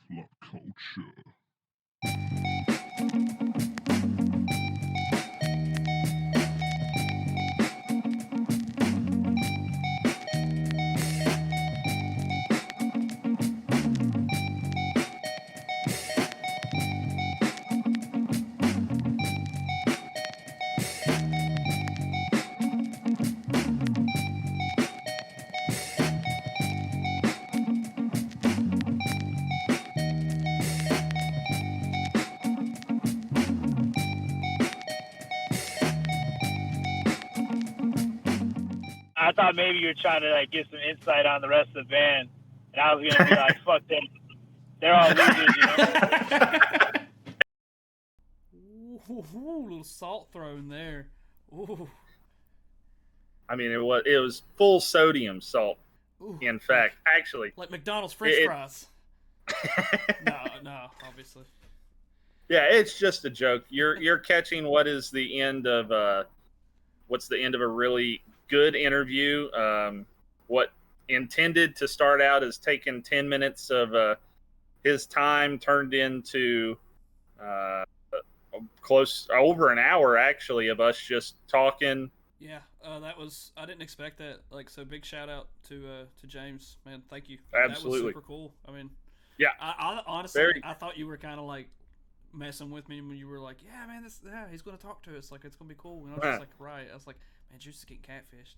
Flop Culture. I thought maybe you were trying to like get some insight on the rest of the band, and I was gonna be like, "Fuck them, they're all losers," Ooh, little salt thrown there. Ooh. I mean, it was full sodium salt. Ooh, in fact, actually, like McDonald's French fries. No, obviously. Yeah, it's just a joke. You're catching what is the end of what's the end of a really good interview. What intended to start out as taking 10 minutes of his time turned into close over an hour actually of us just talking. Yeah, that was, I didn't expect that. Like, so big shout out to James, man. Thank you. Absolutely. That was super cool. I mean, yeah. I honestly, I thought you were kind of like messing with me when you were like, yeah, man, he's going to talk to us. Like, it's going to be cool. And I was just like, right. I was like, man, Juice is getting catfished.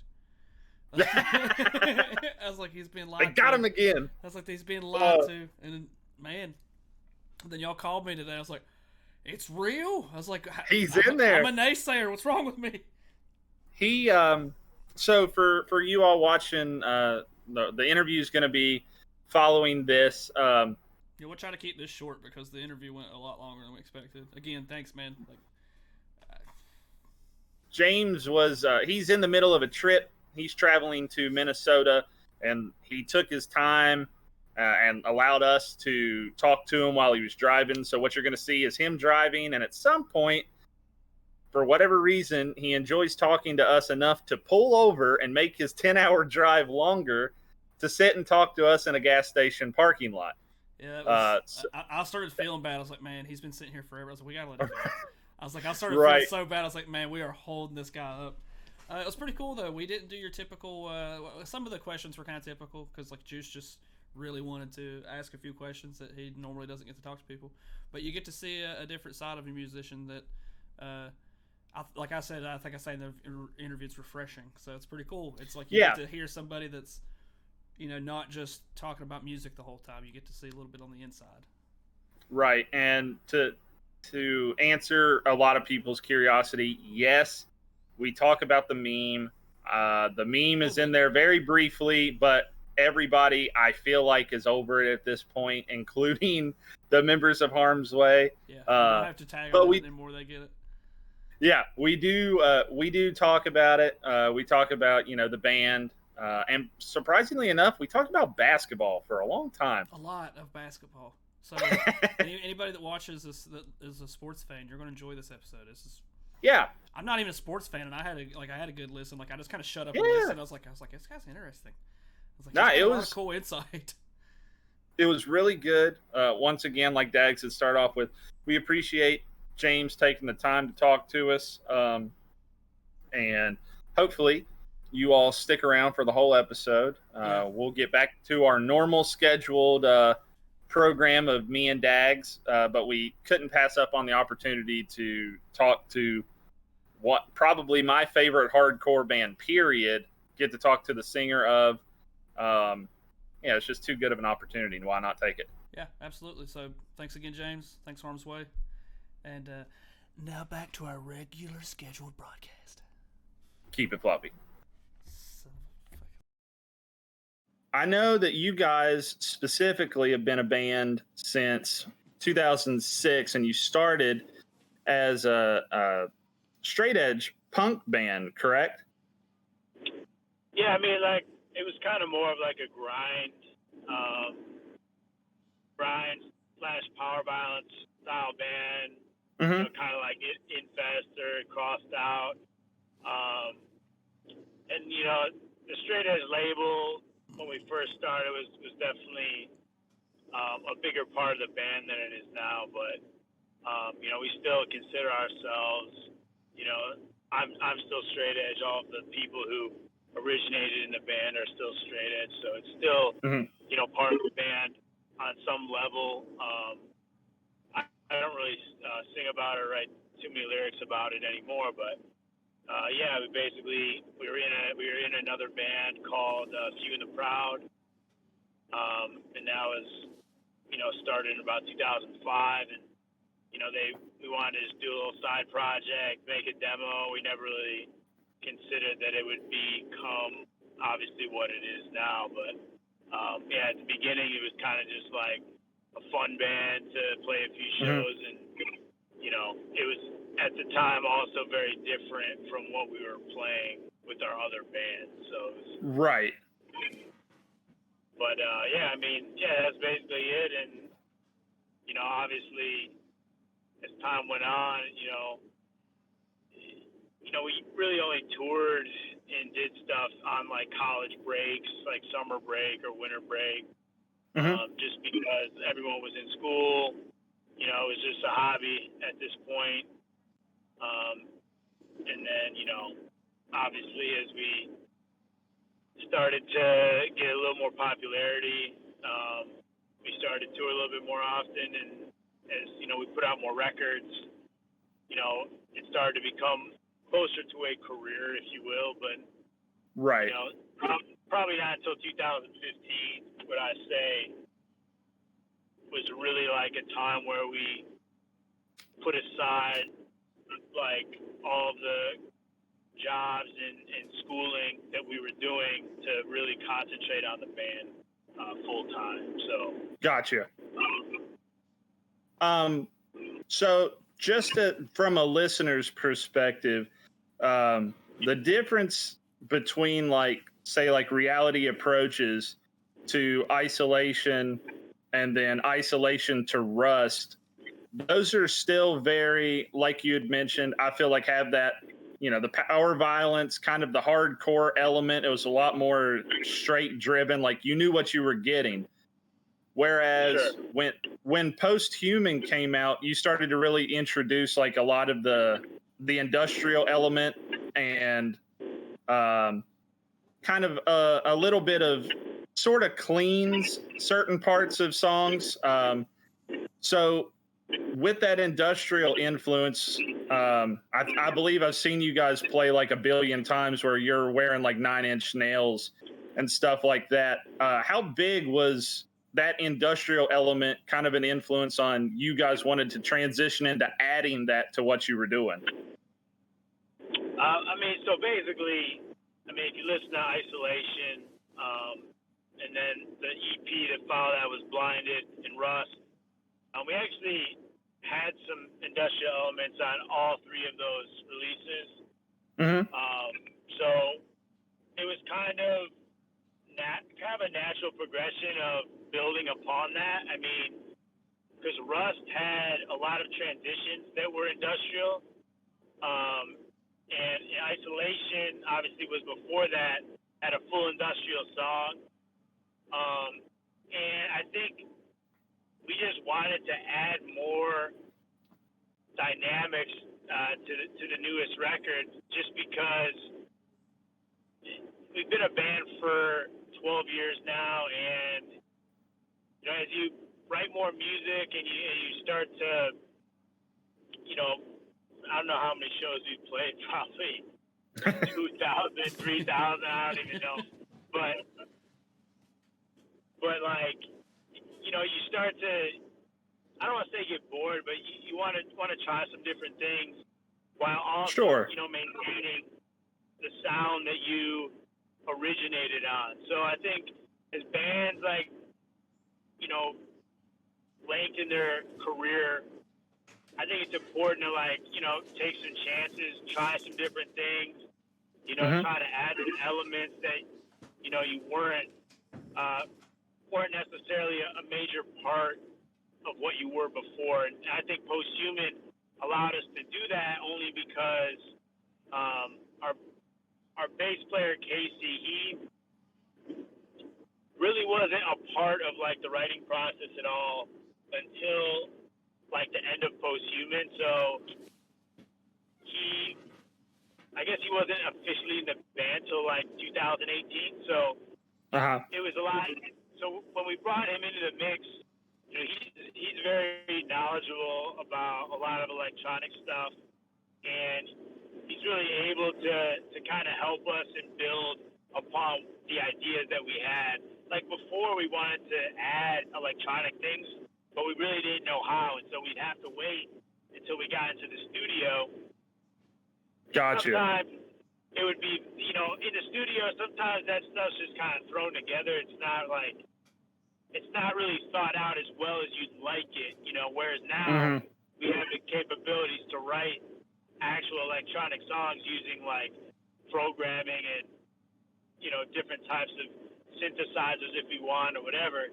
I was like, he's being lied to. They got him again. I was like, he's being lied to. And then, man, then y'all called me today. I was like, it's real? I was like, he's in there. I'm a naysayer. What's wrong with me? He, so for you all watching, the interview is going to be following this. Yeah, we'll try to keep this short because the interview went a lot longer than we expected. Again, thanks, man. James was, he's in the middle of a trip. He's traveling to Minnesota, and he took his time and allowed us to talk to him while he was driving. So what you're going to see is him driving, and at some point, for whatever reason, he enjoys talking to us enough to pull over and make his 10-hour drive longer to sit and talk to us in a gas station parking lot. Yeah, I started feeling bad. I was like, man, he's been sitting here forever. I was like, we got to let him go. I was like, I started feeling so bad. I was like, man, we are holding this guy up. It was pretty cool, though. We didn't do your typical, some of the questions were kind of typical because, like, Juice just really wanted to ask a few questions that he normally doesn't get to talk to people. But you get to see a different side of a musician that, like I said, I think I said in the interview, it's refreshing. So it's pretty cool. It's like you get to hear somebody that's, not just talking about music the whole time. You get to see a little bit on the inside. Right. And to answer a lot of people's curiosity, yes, we talk about the meme. The meme is in there very briefly, but everybody, I feel like, is over it at this point, including the members of Harm's Way. Yeah, you don't have to tag them anymore. They get it. Yeah, we do talk about it. We talk about, the band. And surprisingly enough, we talked about basketball for a long time. A lot of basketball. So anybody that watches this that is a sports fan, you're going to enjoy this episode. Yeah. I'm not even a sports fan, and I had a good listen. Like, I just kind of shut up and listened. I was like, this guy's interesting. I was like, it was cool insight. It was really good. Once again, like Dags had started off with, we appreciate James taking the time to talk to us, and hopefully you all stick around for the whole episode. We'll get back to our normal scheduled program of me and Dags, but we couldn't pass up on the opportunity to talk to what probably my favorite hardcore band, period. Get to talk to the singer of, it's just too good of an opportunity, and why not take it? Yeah, absolutely. So thanks again, James. Thanks, Harm's Way. And now back to our regular scheduled broadcast. Keep it floppy. I know that you guys specifically have been a band since 2006, and you started as a Straightedge punk band, correct? Yeah, I mean, like, it was kind of more of like a grind / power violence style band. Mm-hmm. Kind of like Infestor, Crossed Out. And, the Straightedge label, when we first started, was definitely a bigger part of the band than it is now. But you know, we still consider ourselves, you know, I'm still straight edge. All of the people who originated in the band are still straight edge, so it's still, you know, part of the band on some level. I don't really sing about it, write too many lyrics about it anymore, but yeah, we were in another band called Few and the Proud, and that was, you know, started in about 2005, and you know, we wanted to just do a little side project, make a demo. We never really considered that it would become obviously what it is now, but yeah, at the beginning it was kind of just like a fun band to play a few shows, and you know, it was at the time also very different from what we were playing with our other bands. So it was, right. But yeah, I mean, yeah, that's basically it. And you know, obviously, as time went on, you know, we really only toured and did stuff on like college breaks, like summer break or winter break, just because everyone was in school. You know, it was just a hobby at this point. And then, you know, obviously as we started to get a little more popularity, we started to tour a little bit more often, and as you know, we put out more records. You know, it started to become closer to a career, if you will. But right, you know, probably not until 2015 would I say was really like a time where we put aside like all of the jobs and schooling that we were doing to really concentrate on the band full time. So gotcha. So just from a listener's perspective, the difference between like say like Reality approaches to Isolation and then Isolation to Rust, those are still very, like you had mentioned, I feel like have that, you know, the power violence, kind of the hardcore element. It was a lot more straight driven, like you knew what you were getting. Whereas when Post-Human came out, you started to really introduce like a lot of the industrial element and kind of a little bit of sort of cleans certain parts of songs. So with that industrial influence, I believe I've seen you guys play like a billion times where you're wearing like 9-inch nails and stuff like that. How big was that industrial element kind of an influence on you guys wanted to transition into adding that to what you were doing? I mean, so basically, I mean, if you listen to Isolation, and then the EP that followed that was Blinded and Rust, we actually had some industrial elements on all three of those releases. So it was kind of a natural progression of building upon that. I mean, because Rust had a lot of transitions that were industrial, and Isolation obviously was before that, had a full industrial song, and I think we just wanted to add more dynamics to the newest record, just because we've been a band for 12 years now, and you know, as you write more music and you start to, you know, I don't know how many shows we've played, probably 2,000, 3,000, I don't even know, but like, you know, you start to, I don't want to say get bored, but you want to try some different things while also, you know, maintaining the sound that you originated on. So I think as bands like, you know, lengthen their career, I think it's important to like, you know, take some chances, try some different things, you know, try to add some elements that, you know, you weren't necessarily a major part of what you were before. And I think Post-Human allowed us to do that only because our bass player Casey, really wasn't a part of like the writing process at all until like the end of Posthuman. So I guess he wasn't officially in the band till like 2018. So it was a lot. So when we brought him into the mix, you know, he's very knowledgeable about a lot of electronic stuff, and he's really able to kind of help us and build upon the ideas that we had. Like before, we wanted to add electronic things, but we really didn't know how, and so we'd have to wait until we got into the studio. Gotcha. Sometimes it would be, you know, in the studio, sometimes that stuff's just kind of thrown together. It's not really thought out as well as you'd like it, you know, whereas now we have the capabilities to write actual electronic songs using like programming and, you know, different types of synthesizers if we want or whatever.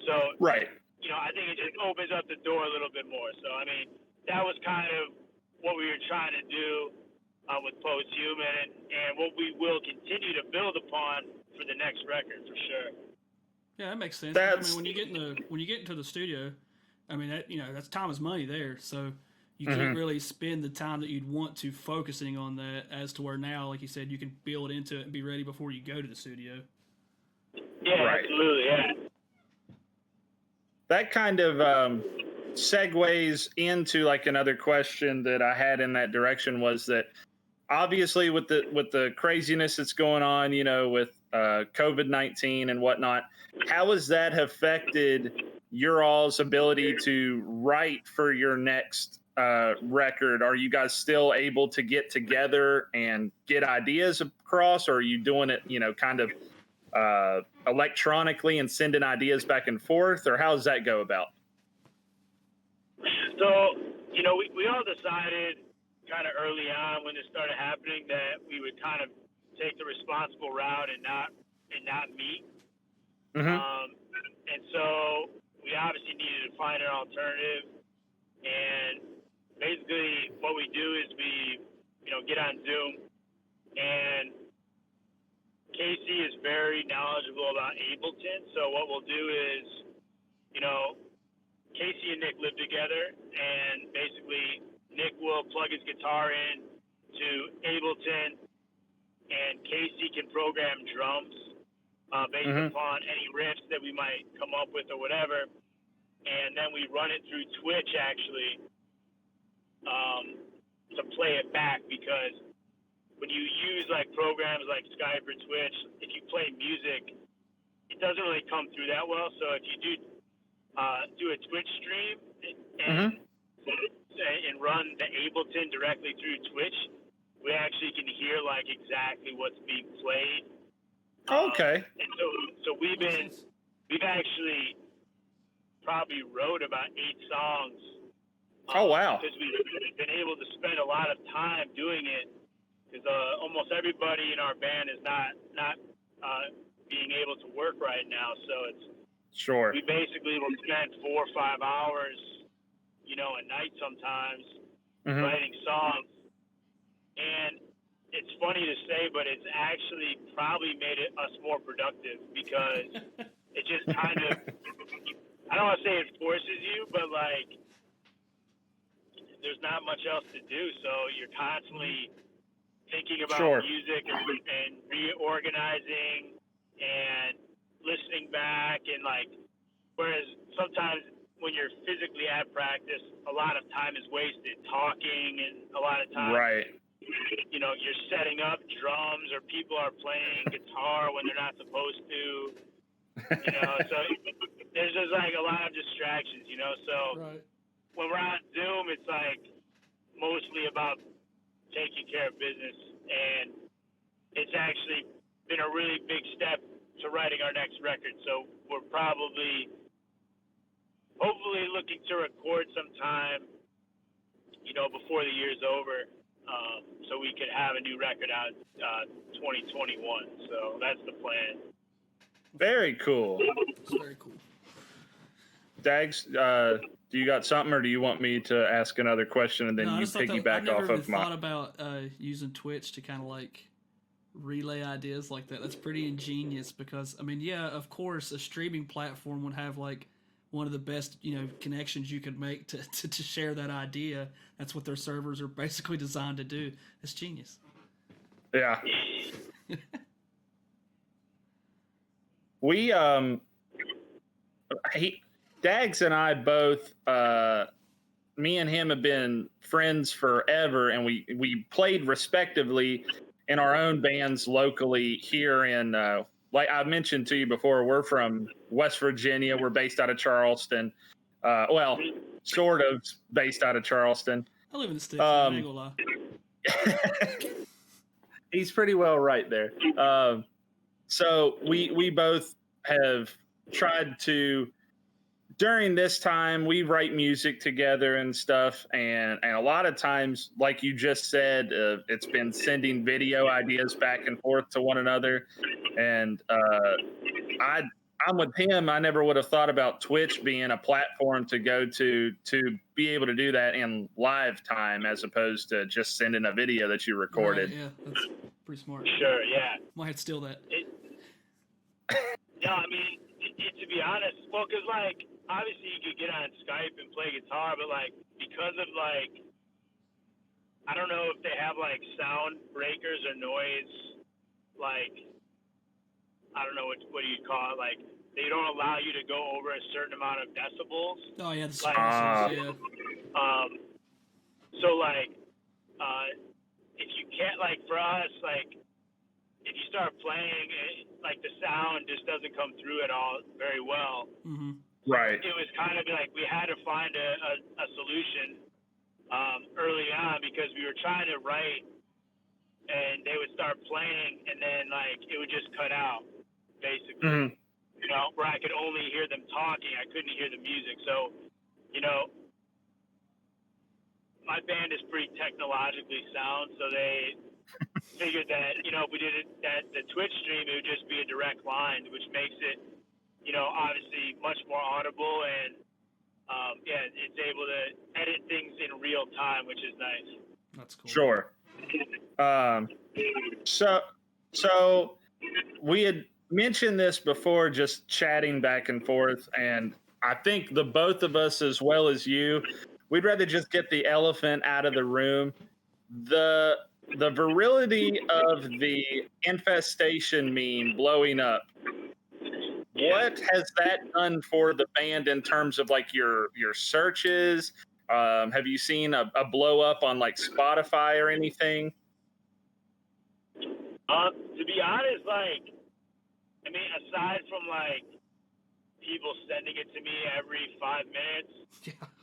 So, you know, I think it just opens up the door a little bit more. So, I mean, that was kind of what we were trying to do with Posthuman, and what we will continue to build upon for the next record for sure. Yeah, that makes sense. I mean, when you get into the studio, I mean, that, you know, that's time is money there. So you can't really spend the time that you'd want to focusing on that, as to where now, like you said, you can build into it and be ready before you go to the studio. Yeah, absolutely. Yeah. That kind of segues into like another question that I had in that direction, was that obviously with the craziness that's going on, you know, with COVID-19 and whatnot, how has that affected your all's ability to write for your next record? Are you guys still able to get together and get ideas across, or are you doing it, you know, kind of electronically and sending ideas back and forth, or how does that go about? So, you know, we all decided kind of early on when this started happening that we would kind of take the responsible route and not meet. And so we obviously needed to find an alternative. And basically what we do is we, you know, get on Zoom, and Casey is very knowledgeable about Ableton. So what we'll do is, you know, Casey and Nick live together, and basically Nick will plug his guitar in to Ableton, and Casey can program drums based upon any riffs that we might come up with or whatever. And then we run it through Twitch actually to play it back, because when you use like programs like Skype or Twitch, if you play music, it doesn't really come through that well. So if you do a Twitch stream and run the Ableton directly through Twitch, we actually can hear like exactly what's being played. Okay. And so we've actually probably wrote about 8 songs. Oh wow! Because we've been able to spend a lot of time doing it, because almost everybody in our band is not being able to work right now. So it's we basically will spend 4 or 5 hours, you know, a night sometimes writing songs. And it's funny to say, but it's actually probably made us more productive, because it just kind of, I don't want to say it forces you, but like there's not much else to do. So you're constantly thinking about music and reorganizing and listening back, and like, whereas sometimes when you're physically at practice, a lot of time is wasted talking, and a lot of time, you know, you're setting up drums, or people are playing guitar when they're not supposed to, you know, so there's just like a lot of distractions, you know, so when we're on Zoom, it's like mostly about taking care of business, and it's actually been a really big step to writing our next record. So we're hopefully looking to record sometime, you know, before the year's over, so we could have a new record out 2021. So that's the plan. Very cool. Very cool. Dags, do you got something, or do you want me to ask another question and then you piggyback off of mine? I've never thought about using Twitch to kind of like relay ideas like that. That's pretty ingenious because, I mean, yeah, of course, a streaming platform would have like one of the best, connections you could make to share that idea. That's what their servers are basically designed to do. It's genius. Yeah. We Dags and I both me and him have been friends forever, and we played respectively in our own bands locally here in like I mentioned to you before, we're from West Virginia. We're based out of Charleston. Well, sort of based out of Charleston. I live in the sticks, I ain't gonna lie. He's pretty well right there. So we both have tried to, during this time, we write music together and stuff, and a lot of times, like you just said, it's been sending video ideas back and forth to one another. And I'm with him. I never would have thought about Twitch being a platform to go to be able to do that in live time, as opposed to just sending a video that you recorded. Right, yeah, that's pretty smart. Sure, yeah. Might have to steal that. Yeah, I mean, to be honest, well, because, like, obviously you could get on Skype and play guitar, but, like, because of, like, I don't know if they have, like, sound breakers or noise, like, I don't know what do you call it, like, they don't allow you to go over a certain amount of decibels. Oh, yeah, the like, yeah. So, like, if you can't, like, for us, like, if you start playing, like, the sound just doesn't come through at all very well. Mm-hmm. Right. It was kind of like we had to find a solution early on, because we were trying to write, and they would start playing, and then, like, it would just cut out, basically. Mm-hmm. Where I could only hear them talking. I couldn't hear the music. So, my band is pretty technologically sound, so they figured that, if we did it at the Twitch stream, it would just be a direct line, which makes it, obviously much more audible, and it's able to edit things in real time, which is nice. That's cool. Sure. So we had mentioned this before, just chatting back and forth, and I think the both of us, as well as you, we'd rather just get the elephant out of the room. The virility of the infestation meme blowing up. What has that done for the band in terms of, like, your searches? Have you seen a blow up on, like, Spotify or anything? To be honest, like, I mean, aside from, like, people sending it to me every 5 minutes,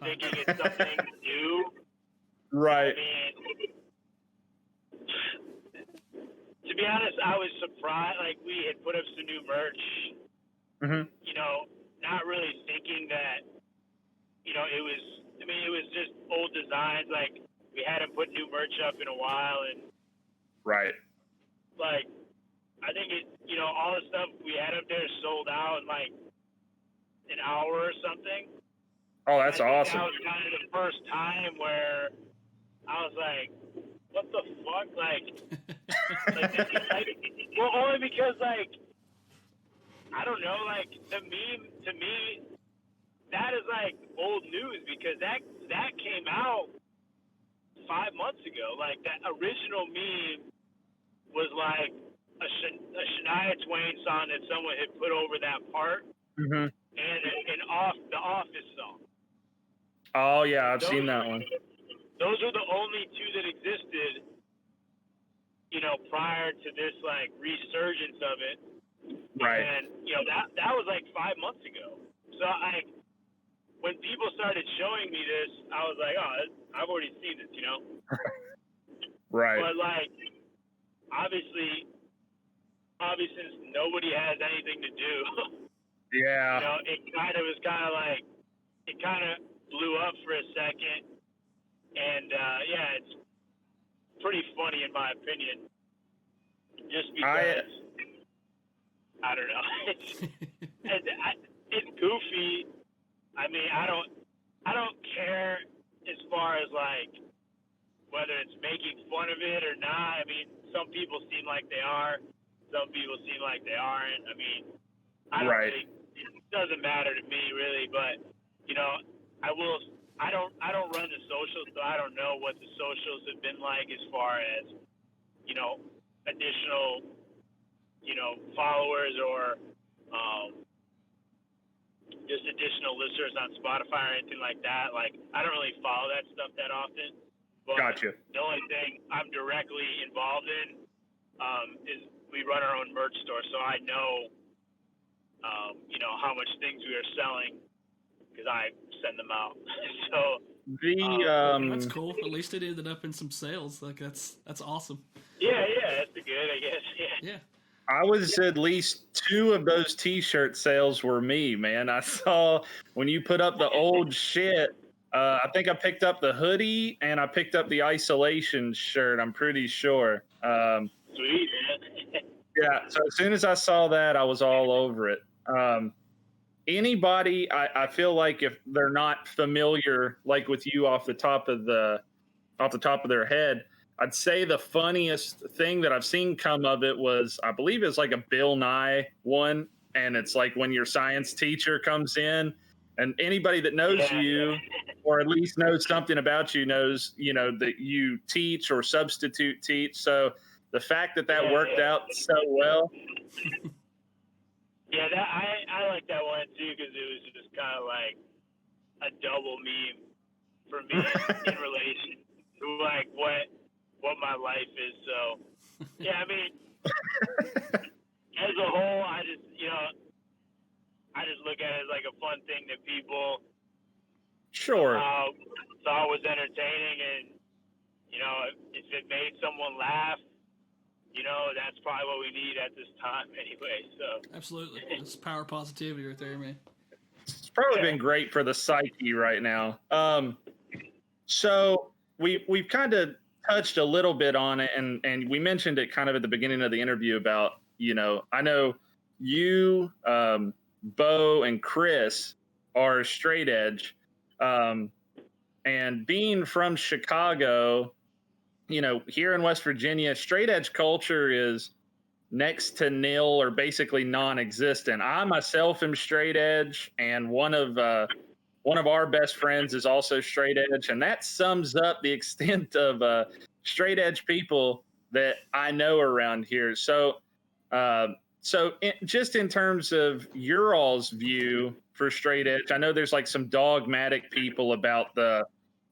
thinking it's something new. Right. I mean, to be honest, I was surprised. Like, we had put up some new merch, not really thinking that, it was just old designs. Like, we hadn't put new merch up in a while, and right. Like, I think all the stuff we had up there sold out in, like, an hour or something. Oh, that's awesome. That was kind of the first time where I was like, what the fuck? Like, well, only because, like, I don't know, like, the meme, to me, that is, like, old news, because that came out 5 months ago. Like, that original meme was, like, a Shania Twain song that someone had put over that part, and the Office song. Oh, yeah, I've seen that one. Those are the only two that existed, prior to this, like, resurgence of it. Right. And, that was, like, 5 months ago. So, when people started showing me this, I was like, oh, I've already seen this, Right. But, like, obviously, since nobody has anything to do, Yeah. it kind of was like, it kind of blew up for a second. And, it's pretty funny, in my opinion. Just because, I don't know. It's goofy. I mean, I don't care as far as, like, whether it's making fun of it or not. I mean, some people seem like they are, some people seem like they aren't. I mean, I don't Right. really, it doesn't matter to me really, but you know, I don't run the socials, so I don't know what the socials have been like as far as, you know, additional, you know, followers or just additional listeners on Spotify or anything like that. Like, I don't really follow that stuff that often. But Gotcha. the only thing I'm directly involved in is we run our own merch store, so I know, you know, how much things we are selling because I send them out. So That's cool. At least it ended up in some sales. Like that's awesome. yeah, that's good, I guess. Yeah. I was at least 2 of those T-shirt sales were me, man. I saw when you put up the old shit. I think I picked up the hoodie and I picked up the isolation shirt. I'm pretty sure. Sweet, man. Yeah. So as soon as I saw that, I was all over it. Anybody, I feel like if they're not familiar, like with you off the top of their head, I'd say the funniest thing that I've seen come of it was, I believe it's like a Bill Nye one. And it's like when your science teacher comes in, and anybody that knows you or at least knows something about you knows, you know, that you teach or substitute teach. So the fact that worked out so well. Yeah, I like that one too because it was just kind of like a double meme for me in relation to like what my life is. So yeah, I mean, as a whole, I just look at it as like a fun thing that people Sure thought was entertaining, and you know, if it made someone laugh, you know, that's probably what we need at this time anyway. So absolutely, it's power positivity right there, man. It's probably been great for the psyche right now. So we've kind of touched a little bit on it, and we mentioned it kind of at the beginning of the interview about, you know, I know you, Bo, and Chris are straight edge, and being from Chicago, you know, here in West Virginia, straight edge culture is next to nil or basically non-existent. I myself am straight edge, and one of our best friends is also straight edge, and that sums up the extent of straight edge people that I know around here. So, just in terms of your all's view for straight edge, I know there's like some dogmatic people about the,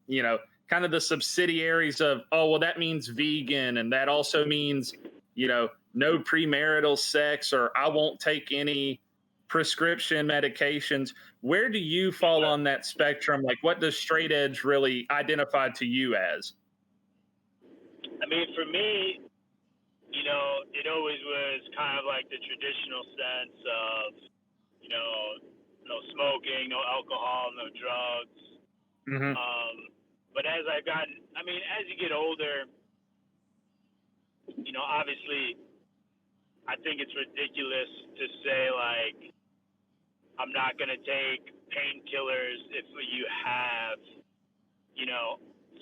you know, kind of the subsidiaries of, oh, well, that means vegan, and that also means, you know, no premarital sex, or I won't take any prescription medications. Where do you fall on that spectrum? Like, what does straight edge really identify to you as? I mean, for me, you know, it always was kind of like the traditional sense of, you know, no smoking, no alcohol, no drugs. Mm-hmm. But as I've gotten, I mean, as you get older, you know, obviously, I think it's ridiculous to say, like, I'm not going to take painkillers if you have, you know,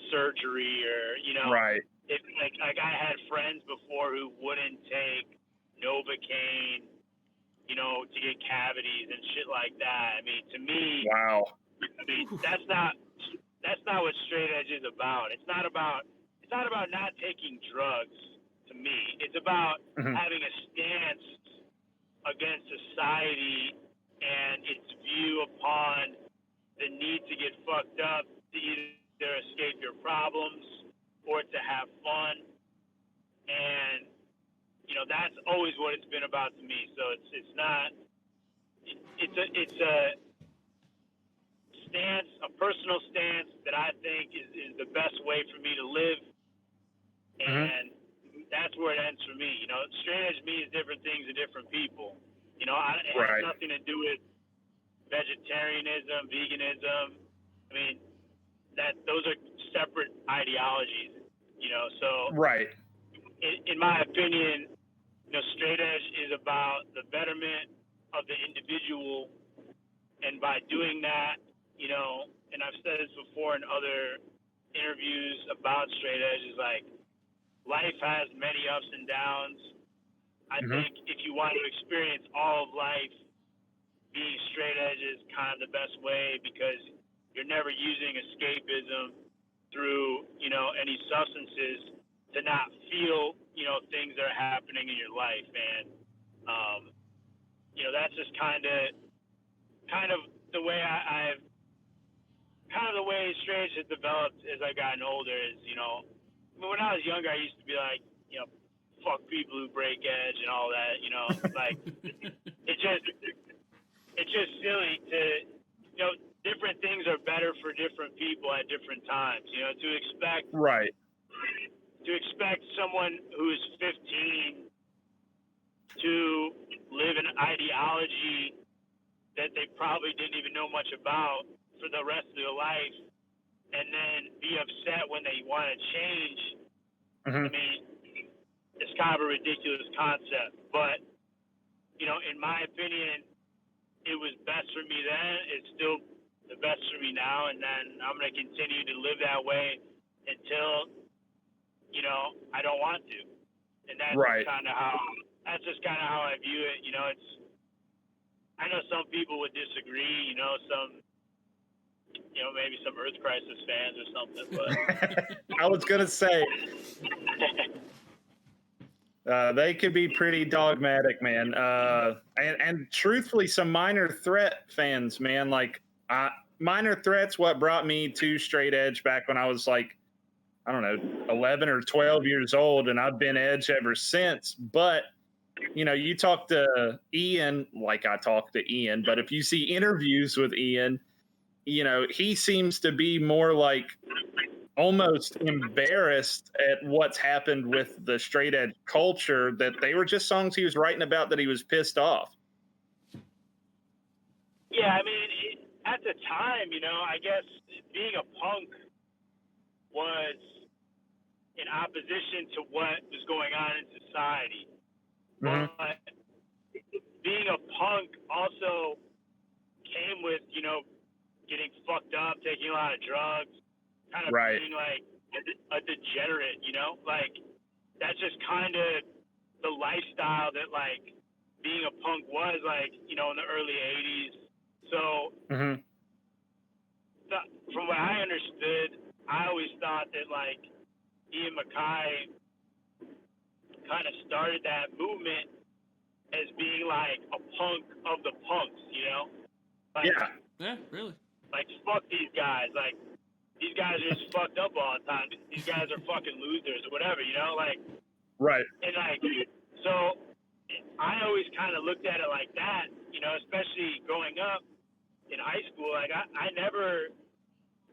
surgery or, you know, right. If like I had friends before who wouldn't take Novocaine, you know, to get cavities and shit like that. I mean, to me, wow. I mean, that's not what straight edge is about. It's not about not taking drugs. To me, it's about having a stance against society and its view upon the need to get fucked up to either escape your problems or to have fun. And you know, that's always what it's been about to me. So it's a stance, a personal stance that I think is the best way for me to live. And that's where it ends for me. You know, straight edge means different things to different people. You know, it has nothing to do with vegetarianism, veganism. I mean, those are separate ideologies. You know, so in my opinion, you know, straight edge is about the betterment of the individual, and by doing that, you know, and I've said this before in other interviews about straight edge is like life has many ups and downs. I think if you want to experience all of life, being straight edge is kind of the best way because you're never using escapism through, you know, any substances to not feel, you know, things that are happening in your life. And, you know, that's just kind of the way I've kind of the way straight edge has developed as I've gotten older is, you know, I mean, when I was younger, I used to be like, you know, fuck people who break edge and all that, you know, like it's just silly to, you know, different things are better for different people at different times, you know, to expect someone who's 15 to live an ideology that they probably didn't even know much about for the rest of their life and then be upset when they want to change. I mean, it's kind of a ridiculous concept, but, you know, in my opinion, it was best for me then. It's still the best for me now, and then I'm going to continue to live that way until, you know, I don't want to. And that's just kind of how I view it. You know, I know some people would disagree, you know, maybe some Earth Crisis fans or something, but I was going to say, they could be pretty dogmatic, man. And truthfully, some Minor Threat fans, man, like Minor Threat's what brought me to straight edge back when I was like, I don't know, 11 or 12 years old, and I've been edge ever since. But, you know, you talk to Ian, like I talk to Ian, but if you see interviews with Ian, you know, he seems to be more like almost embarrassed at what's happened with the straight edge culture, that they were just songs he was writing about that he was pissed off. Yeah, I mean, at the time, you know, I guess being a punk was in opposition to what was going on in society. But being a punk also came with, you know, getting fucked up, taking a lot of drugs, kind of being like a degenerate, you know? Like, that's just kind of the lifestyle that, like, being a punk was, like, you know, in the early 80s. So, from what I understood, I always thought that, like, Ian MacKaye kind of started that movement as being, like, a punk of the punks, you know? Like, yeah, really. Like, fuck these guys. Like, these guys are just fucked up all the time. These guys are fucking losers or whatever, you know? Like, and, like, so I always kind of looked at it like that, you know, especially growing up in high school. Like, I never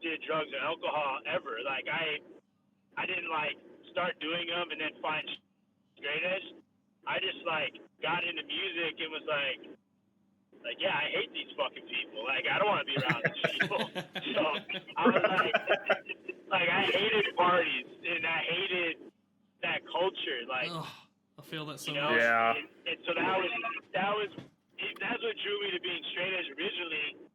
did drugs or alcohol ever. Like, I didn't, like, start doing them and then find straight edge. I just, like, got into music and was like, yeah, I hate these fucking people. Like, I don't want to be around these people. So I was like, I hated parties and I hated that culture. Like, I feel that so you know, much. Yeah. And so that's what drew me to being straight edge originally.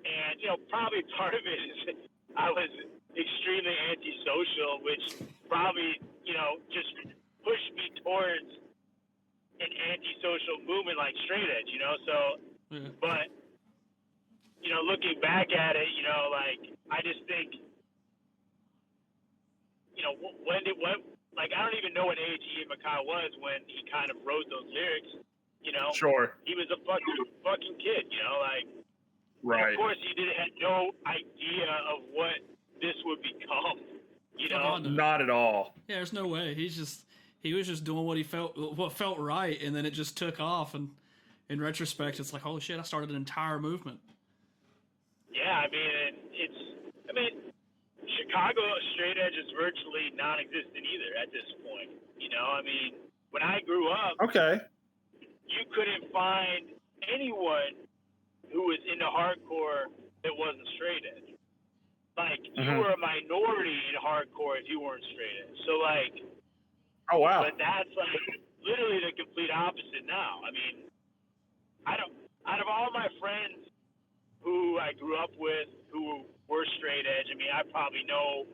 And, you know, probably part of it is I was extremely antisocial, which probably, you know, just pushed me towards an antisocial movement like straight edge, you know? So, but, you know, looking back at it, you know, like, I just think, you know, like, I don't even know what age Ian MacKaye was when he kind of wrote those lyrics, you know? He was a fucking kid, you know, like, of course he had no idea of what this would become, you know? Not at all. Yeah, there's no way. He was just doing what felt right, and then it just took off. And in retrospect, it's like, holy shit, I started an entire movement. Yeah, I mean, Chicago straight edge is virtually non-existent either at this point. You know, I mean, when I grew up, you couldn't find anyone who was into hardcore that wasn't straight edge. Like, you were a minority in hardcore if you weren't straight edge. So, like, oh wow. But that's like literally the complete opposite now. I mean, out of all my friends who I grew up with who were straight edge, I mean, I probably know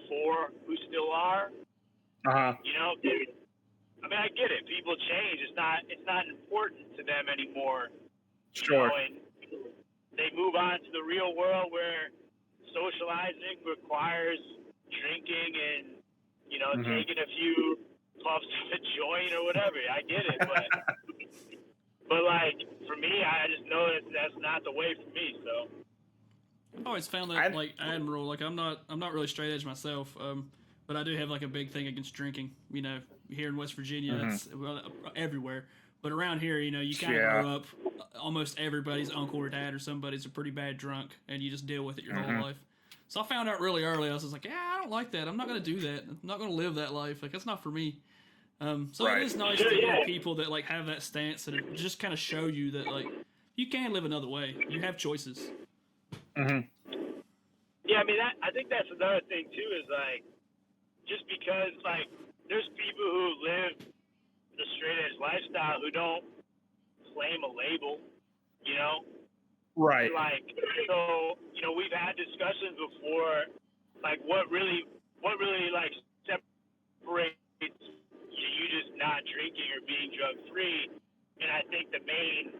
4 who still are. You know, I mean, I get it. People change. It's not important to them anymore. Sure. You know, and they move on to the real world where socializing requires drinking and, you know, taking a few puffs of a joint or whatever. I get it, but like for me, I just know that that's not the way for me. So I always found that like admirable. Like I'm not really straight edge myself, but I do have like a big thing against drinking. You know, here in West Virginia, that's everywhere. But around here, you know, you kind of grow up. Almost everybody's uncle or dad or somebody's a pretty bad drunk, and you just deal with it your whole life. So I found out really early. I was just like, yeah, I don't like that. I'm not going to do that. I'm not going to live that life. Like that's not for me. So it is nice to hear people that like have that stance and just kind of show you that like you can live another way. You have choices. Yeah, I mean, I think that's another thing too. Is like just because like there's people who live the straight edge lifestyle who don't claim a label, you know. Right. Like, so, you know, we've had discussions before, like what really like separates you just not drinking or being drug free. And I think the main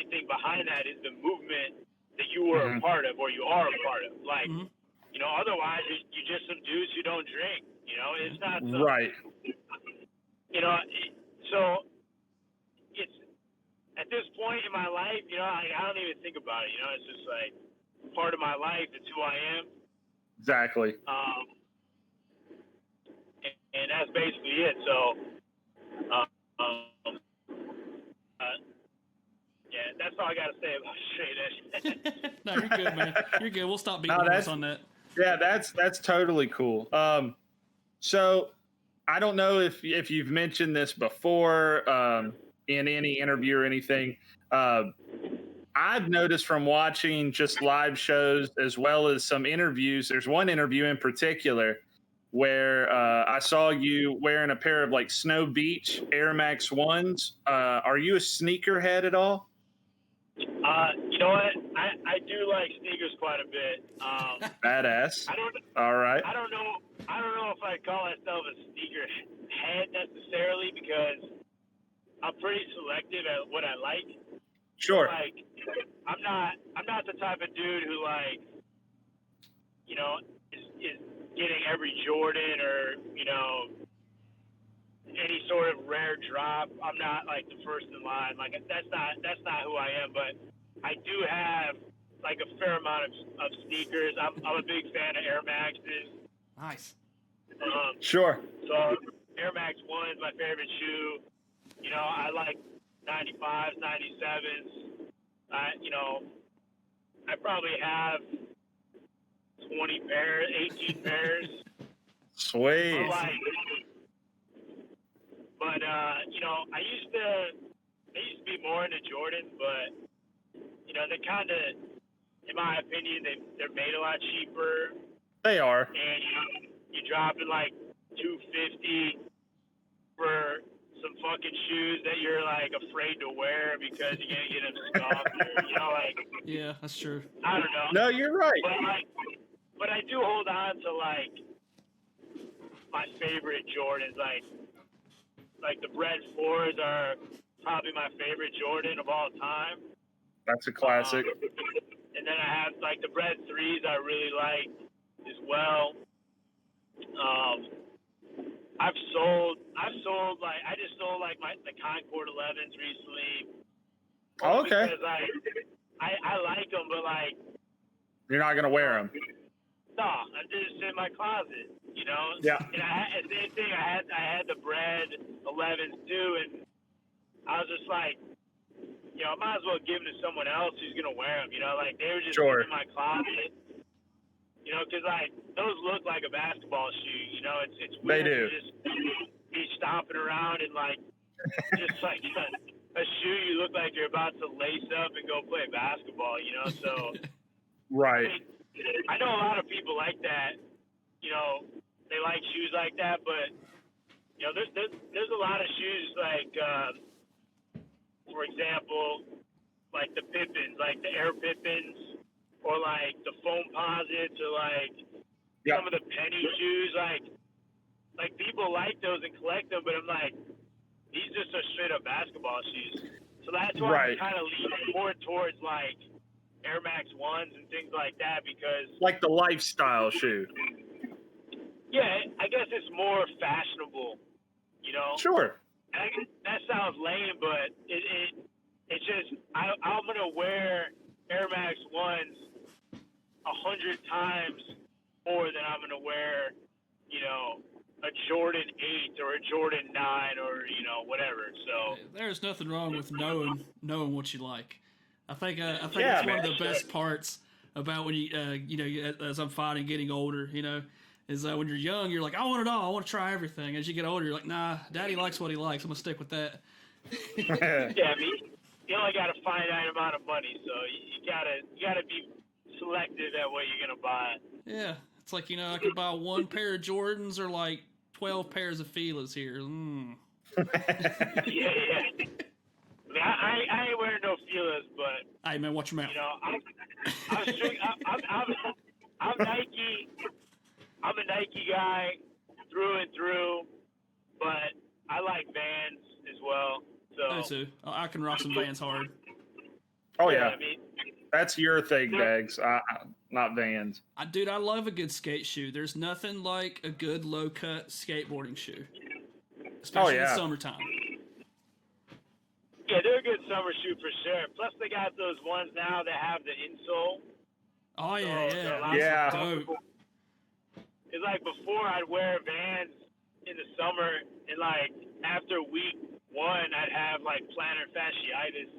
thing behind that is the movement that you were a part of or you are a part of. Like, you know, otherwise you're just some dudes who don't drink, you know, it's not some, you know, so it's, at this point in my life, you know, I don't even think about it. You know, it's just like part of my life. It's who I am. Exactly. And that's basically it. So, yeah, that's all I got to say about straight edge. No, you're good, man. You're good. We'll stop beating us on that. Yeah, that's totally cool. So I don't know if you've mentioned this before in any interview or anything. I've noticed from watching just live shows as well as some interviews. There's one interview in particular where I saw you wearing a pair of like Snow Beach Air Max 1s. Are you a sneakerhead at all? You know what? I do like sneakers quite a bit. Badass. All right. I don't know if I'd call myself a sneaker head necessarily because I'm pretty selective at what I like. Sure. Like, I'm not the type of dude who like, you know, is getting every Jordan or, you know, any sort of rare drop. I'm not like the first in line. Like that's not who I am. But I do have like a fair amount of sneakers. I'm a big fan of Air Maxes. Nice. Sure. So Air Max 1 is my favorite shoe. You know, I like 95s, 97s. You know, I probably have 20 pairs, 18 pairs. Sweet. But you know, I used to be more into Jordan, but you know, they kind of, in my opinion, they're made a lot cheaper. They are. And you're dropping like $250 for some fucking shoes that you're like afraid to wear because you're gonna get them scuffed. You know, like. Yeah, that's true. I don't know. No, you're right. But I do hold on to like my favorite Jordans, like the Bread 4s are probably my favorite Jordan of all time. That's a classic. And then I have like the Bread 3s I really like as well. I just sold like the Concord 11s recently. Oh, okay. Because I like them, but like you're not gonna wear them. No, I'm just in my closet, you know. Yeah. And same thing. I had the Bread 11s too, and I was just like, you know, I might as well give them to someone else who's gonna wear them. You know, like they were just in my closet. You know, because like those look like a basketball shoe. You know, it's weird to just be stomping around and like just like a shoe you look like you're about to lace up and go play basketball. You know, so right. I know a lot of people like that. You know, they like shoes like that, but you know, there's a lot of shoes like, for example, like the Pippins, like the Air Pippins. or like the foam posits, or like Yep. some of the penny shoes. Like people like those and collect them, but I'm like, these just are straight up basketball shoes. So that's why Right. I'm kind of leaning more towards like Air Max 1s and things like that, because Like the lifestyle shoe. yeah, I guess it's more fashionable, you know. Sure. That sounds lame, but it's just I'm gonna wear Air Max 1s 100 times more than I'm gonna wear, you know, a Jordan 8 or a Jordan 9 or, you know, whatever. So there's nothing wrong with knowing what you like. I think it's Yeah, one of man. the best parts about when you as I'm finding getting older, is when you're young, you're like, I want it all, I want to try everything. As you get older, you're like, nah, Daddy likes what he likes. I'm gonna stick with that. yeah, I mean, you only got a finite amount of money, so you gotta be selective at what you're gonna buy. Yeah, it's like, I could buy one pair of Jordans or like 12 pairs of Fila's here. Yeah. I mean, I ain't wearing no Fila's, but Hey man, watch your mouth. you know, I'm Nike. I'm a Nike guy through and through, but I like Vans as well. So Me too. I can rock some Vans hard. Oh yeah. I mean, That's your thing, Dags. Not Vans. Dude, I love a good skate shoe. There's nothing like a good low-cut skateboarding shoe, especially in the summertime. yeah, they're a good summer shoe for sure. Plus, they got those ones now that have the insole. Oh yeah. Yeah. Dope. It's like before I'd wear Vans in the summer, and like after week 1, I'd have like plantar fasciitis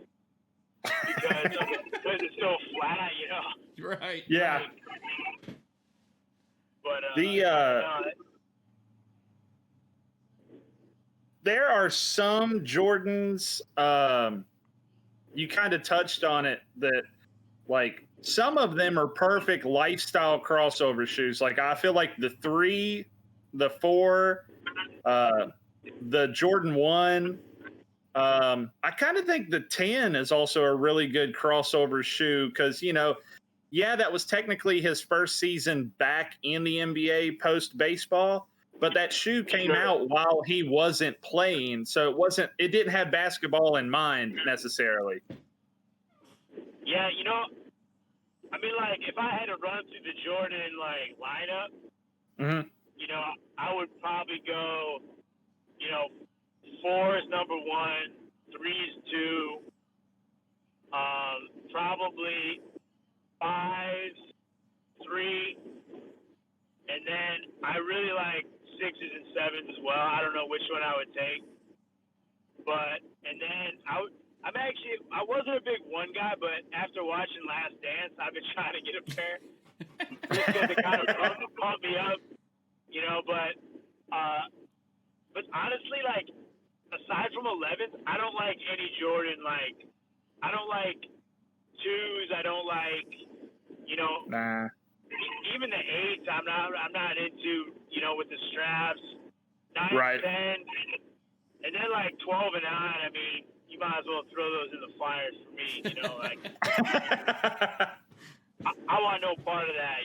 because it's so flat, you know. Right. Yeah. Right. But there are some Jordans, you kind of touched on it, that like some of them are perfect lifestyle crossover shoes. Like I feel like the 3, the 4, the Jordan 1, I kind of think the 10 is also a really good crossover shoe because, that was technically his first season back in the NBA post baseball, but that shoe came out while he wasn't playing. So it didn't have basketball in mind necessarily. yeah, I mean, like if I had to run through the Jordan like lineup, Mm-hmm. I would probably go, 4 is number 1, 3 is 2, probably 5's 3, and then I really like 6's and 7's as well. I don't know which one I would take, and then I wasn't a big 1 guy, but after watching Last Dance, I've been trying to get a pair just because it kind of pump me up, but honestly, like, aside from 11s, I don't like any Jordan. Like, I don't like 2s. I don't like, Nah. even the 8s. I'm not into, with the straps. 9, Right. 10, and then like 12 and 9. I mean, you might as well throw those in the fire for me. Like I want no part of that.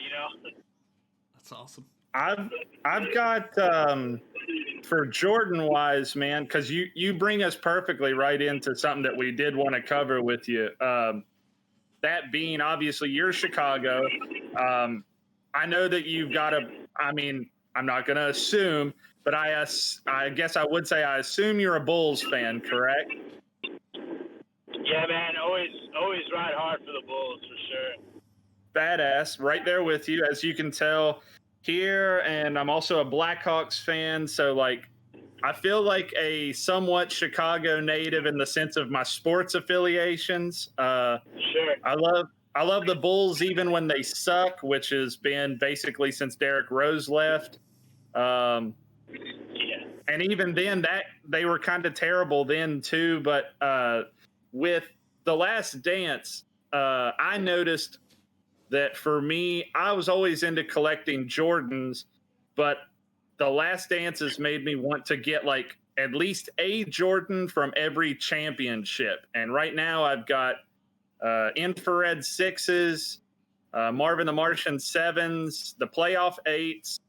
That's awesome. I've got for Jordan wise, man, because you bring us perfectly right into something that we did want to cover with you. That being obviously you're Chicago. I know that you've got I'm not going to assume, but I guess I would say I assume you're a Bulls fan, correct? Yeah, man. Always ride hard for the Bulls for sure. Badass, right there with you, as you can tell here, and I'm also a Blackhawks fan, so like I feel like a somewhat Chicago native in the sense of my sports affiliations. Sure. I love the Bulls even when they suck, which has been basically since Derrick Rose left. Yeah. And even then, that they were kind of terrible then too. But with The Last Dance, I noticed that for me, I was always into collecting Jordans, but The Last Dance has made me want to get like at least a Jordan from every championship. And right now I've got infrared 6s, Marvin the Martian 7s, the playoff 8s,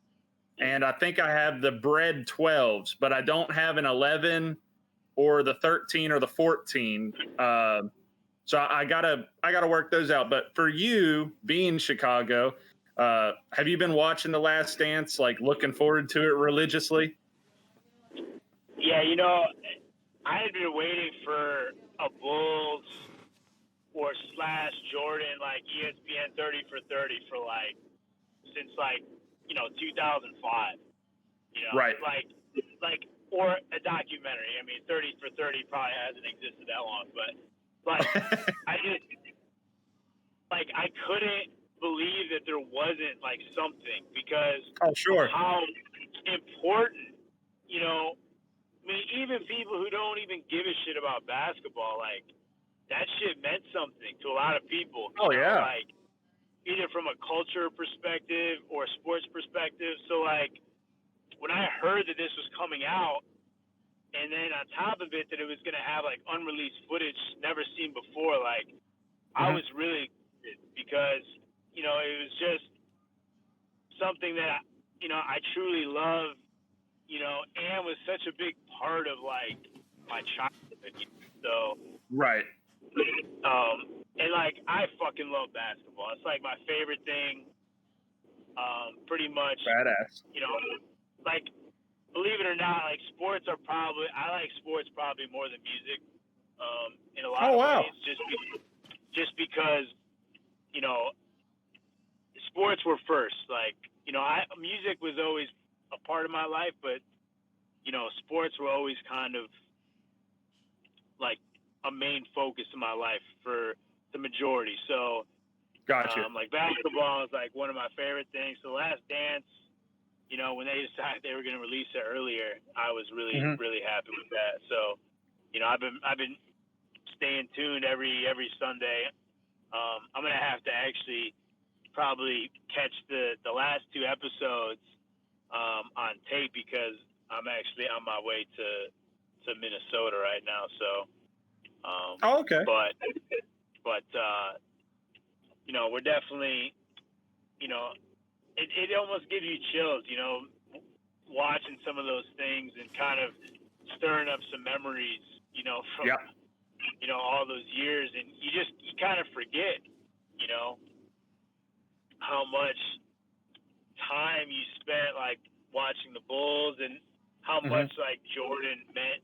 and I think I have the bread 12s, but I don't have an 11 or the 13 or the 14. So I gotta work those out. But for you being Chicago, have you been watching The Last Dance, like looking forward to it religiously? Yeah, I had been waiting for a Bulls or / Jordan like ESPN 30 for 30 for since 2005. Right. Or a documentary. I mean, 30 for 30 probably hasn't existed that long, but I couldn't believe that there wasn't something, because of how important, I mean, even people who don't even give a shit about basketball, that shit meant something to a lot of people. Oh, yeah. Either from a culture perspective or a sports perspective. So, when I heard that this was coming out, and then on top of it, that it was going to have unreleased footage never seen before, I was really excited, because, it was just something that, I truly love, and was such a big part of my childhood. So, right. And I fucking love basketball. It's my favorite thing. Pretty much. Badass. Believe it or not, sports are probably, I like sports probably more than music. In a lot of ways, just because, sports were first. Music was always a part of my life, but sports were always kind of a main focus of my life for the majority. So, gotcha. Basketball is one of my favorite things. So, Last Dance, when they decided they were going to release it earlier, I was really, really happy with that. So, I've been staying tuned every Sunday. I'm gonna have to actually probably catch the last 2 episodes on tape, because I'm actually on my way to Minnesota right now. So, okay. But we're definitely, it almost gives you chills, watching some of those things and kind of stirring up some memories, from all those years, and you kind of forget, how much time you spent watching the Bulls, and how much Jordan meant,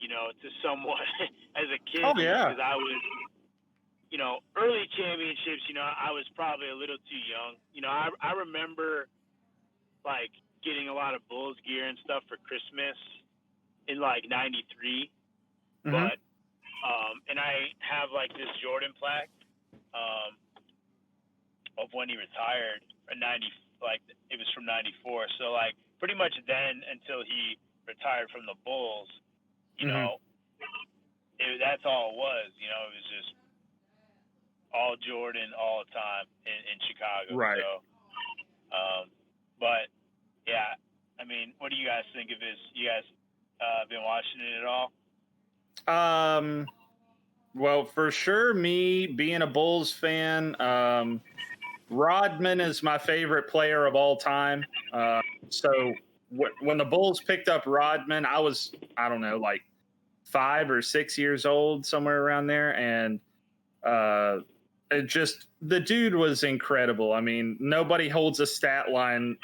to someone as a kid. Oh, yeah. Because I was, early championships, I was probably a little too young. I remember getting a lot of Bulls gear and stuff for Christmas in '93, but and I have this Jordan plaque of when he retired in it was from '94. So pretty much then until he retired from the Bulls, that's all it was. It was just all Jordan all the time in Chicago. Right. So, but yeah, I mean, what do you guys think of this? You guys been watching it at all? Well, for sure, me being a Bulls fan, Rodman is my favorite player of all time. So when the Bulls picked up Rodman, I was, I don't know, 5 or 6 years old, somewhere around there. And the dude was incredible. I mean, nobody holds a stat line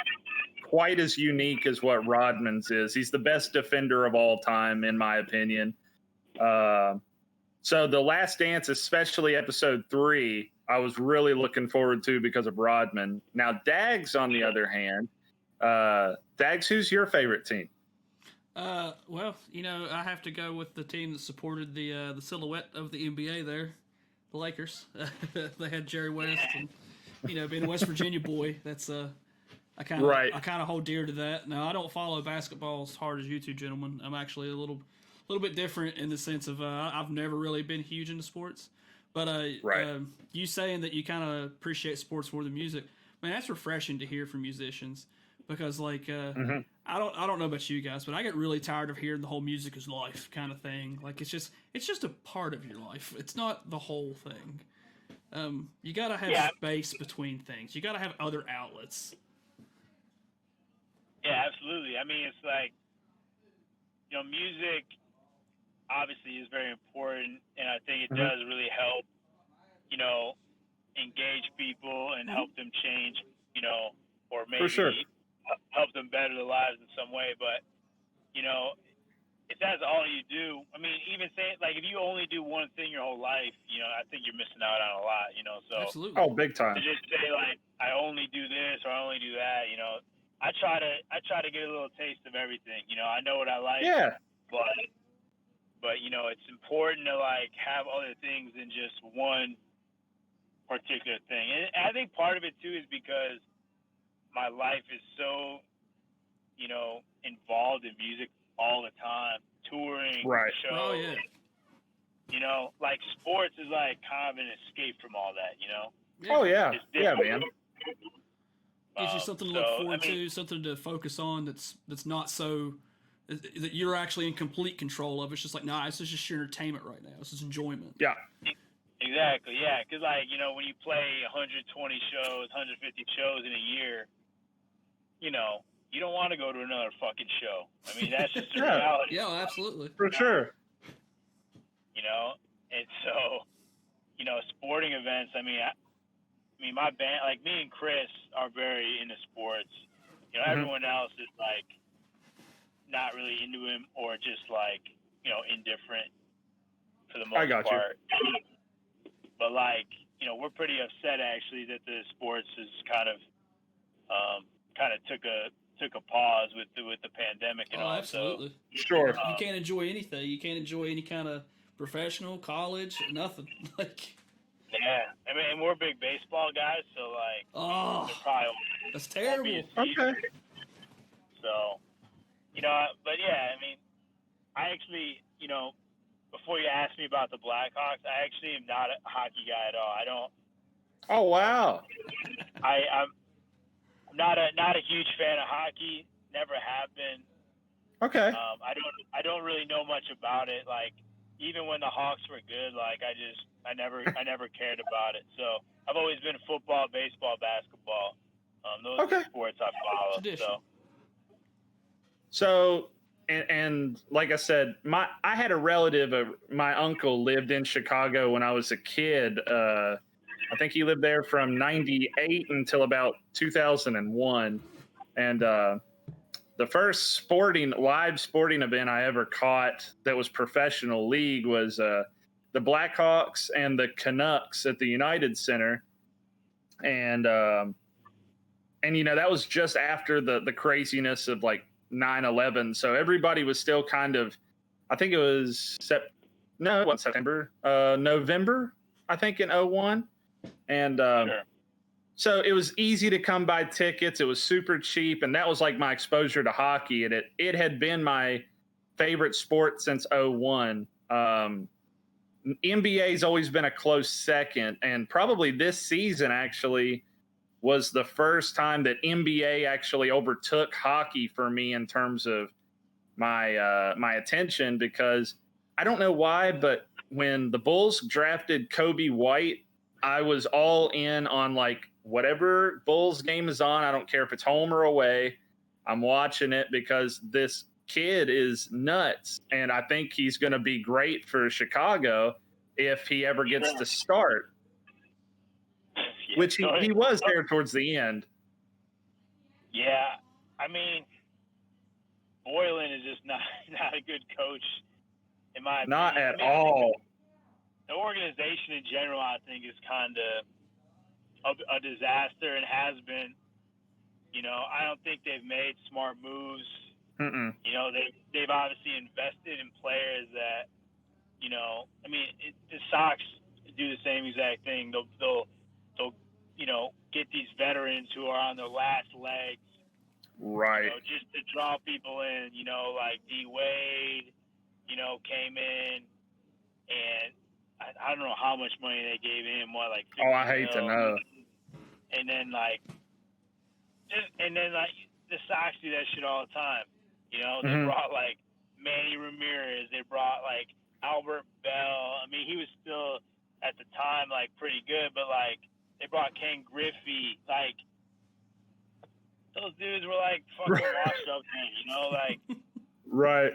quite as unique as what Rodman's is. He's the best defender of all time, in my opinion. So The Last Dance, especially episode 3, I was really looking forward to because of Rodman. Now, Dags, on the other hand, Dags, who's your favorite team? Well, I have to go with the team that supported the silhouette of the NBA there, the Lakers. They had Jerry West, and being a West Virginia boy, that's I kind of hold dear to that. Now, I don't follow basketball as hard as you two gentlemen. I'm actually a little bit different in the sense of I've never really been huge into sports. But you saying that you kind of appreciate sports more than music, man, that's refreshing to hear from musicians, because I don't know about you guys, but I get really tired of hearing the whole music is life kind of thing. It's just a part of your life. It's not the whole thing. You got to have space between things. You got to have other outlets. Yeah, absolutely. I mean, it's like, music obviously is very important, and I think it does really help, engage people and help them change, or maybe help them better their lives in some way. But, if that's all you do, I mean, even saying, like, if you only do one thing your whole life, I think you're missing out on a lot, so. Absolutely. Oh, big time. To just say, like, I only do this or I only do that, I try to get a little taste of everything. I know what I like. Yeah. But it's important to, like, have other things than just one particular thing. And I think part of it too is because my life is so, involved in music all the time, touring, shows. Oh yeah. Like, sports is like kind of an escape from all that. Yeah. Oh yeah. Yeah, man. Gives you something to look forward to, something to focus on. That's not so that you're actually in complete control of. It's just like, nah, this is just your entertainment right now. This is enjoyment. Yeah. Exactly. Yeah, because, like, when you play 120 shows, 150 shows in a year, you don't want to go to another fucking show. I mean, that's just the reality. Yeah, absolutely. For sure. And so, sporting events, I mean, my band, like, me and Chris are very into sports. Everyone else is, like, not really into him or just, like, indifferent for the most part. But, like, we're pretty upset, actually, that the sports is kind of took a pause with the pandemic and all. Absolutely. So, sure. You can't enjoy anything. You can't enjoy any kind of professional, college, nothing. Like. Yeah, I mean, and we're big baseball guys, so, like, that's terrible. Okay. So, but yeah, I mean, I actually, before you asked me about the Blackhawks, I actually am not a hockey guy at all. I don't. Oh wow. I'm not a huge fan of hockey. Never have been. Okay. I don't really know much about it. Like, even when the Hawks were good, like, I never cared about it. So I've always been football, baseball, basketball. Those are the sports I follow. So, and like I said, I had a relative. My uncle lived in Chicago when I was a kid. I think he lived there from '98 until about 2001, and the first live sporting event I ever caught that was professional league was the Blackhawks and the Canucks at the United Center, and that was just after the craziness of, like, 9/11. So everybody was still kind of, I think it was September, November, I think, in 01. And so it was easy to come by tickets. It was super cheap. And that was, like, my exposure to hockey. And it had been my favorite sport since 01. NBA's always been a close second. And probably this season, actually, was the first time that NBA actually overtook hockey for me in terms of my attention, because I don't know why, but when the Bulls drafted Kobe White, I was all in on, like, whatever Bulls game is on. I don't care if it's home or away. I'm watching it because this kid is nuts, and I think he's going to be great for Chicago if he ever gets to start. Which he was there towards the end. Yeah, I mean, Boylan is just not a good coach, in my opinion. Not at all. The organization in general, I think, is kind of a disaster and has been. I don't think they've made smart moves. They've obviously invested in players that, I mean, the Sox do the same exact thing. They'll get these veterans who are on their last legs, right? Just to draw people in. Like D Wade, came in, and I don't know how much money they gave him. What, like 50 I hate to know. And then the Sox do that shit all the time. They brought, like, Manny Ramirez. They brought, like, Albert Bell. I mean, he was still at the time, like pretty good, but like they brought Ken Griffey, like those dudes were like fucking washed up, man, you know, like. Right.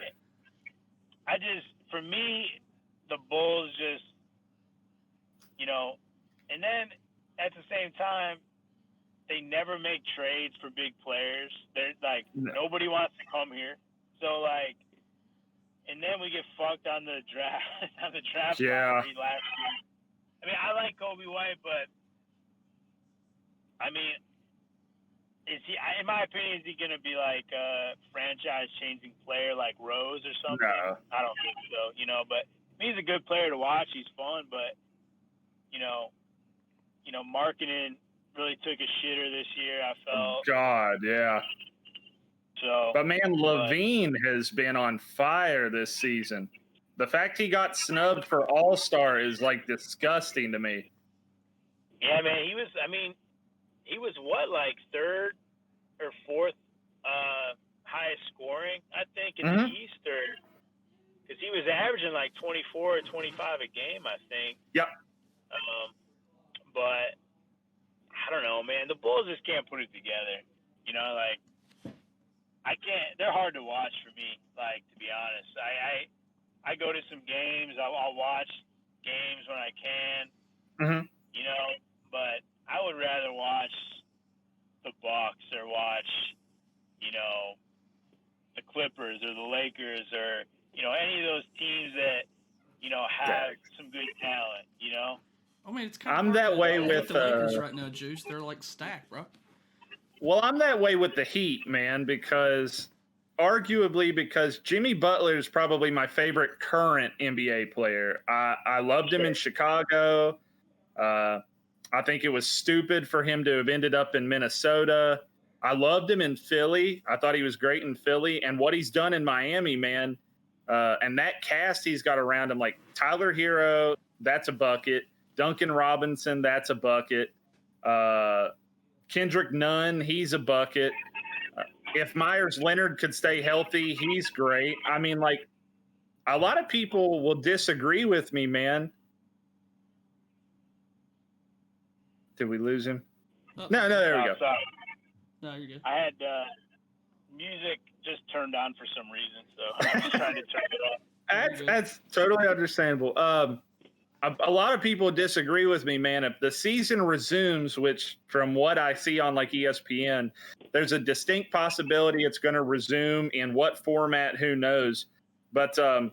For me, the Bulls just, you know, and then at the same time, they never make trades for big players. They're like, nobody wants to come here. So like, and then we get fucked on the draft lottery last year. I mean, I like Kobe White, but I mean, is he? In my opinion, is he going to be like a franchise-changing player like Rose or something? No. I don't think so. You know, but he's a good player to watch. He's fun, but you know, marketing really took a shitter this year. I felt. God, yeah. So, but man, Levine has been on fire this season. The fact he got snubbed for All-Star is like disgusting to me. Yeah, man, he was. I mean, he was what, like third or fourth highest scoring, I think, in the East, or because he was averaging like 24 or 25 a game, I think. Yep. But I don't know, man. The Bulls just can't put it together. You know, like I can't. They're hard to watch for me. Like, to be honest, I go to some games. I'll watch games when I can. You know, but I would rather watch the Bucks or watch, you know, the Clippers or the Lakers or, you know, any of those teams that, you know, have some good talent, you know? I mean, it's kind of I'm that way with the Lakers right now, Juice. They're like stacked, bro. Well, I'm that way with the Heat, man, because Jimmy Butler is probably my favorite current NBA player. I loved him in Chicago. I think it was stupid for him to have ended up in Minnesota. I loved him in Philly. I thought he was great in Philly. And what he's done in Miami, man, and that cast he's got around him, like Tyler Hero, that's a bucket. Duncan Robinson, that's a bucket. Kendrick Nunn, he's a bucket. If Myers Leonard could stay healthy, he's great. I mean, like, a lot of people will disagree with me, man. Did we lose him? Oh. No, there we go. Sorry. No, you're good. I had music just turned on for some reason, so I'm just trying to turn it off. That's totally understandable. A lot of people disagree with me, man. If the season resumes, which from what I see on like ESPN, there's a distinct possibility it's going to resume. In what format, who knows? But the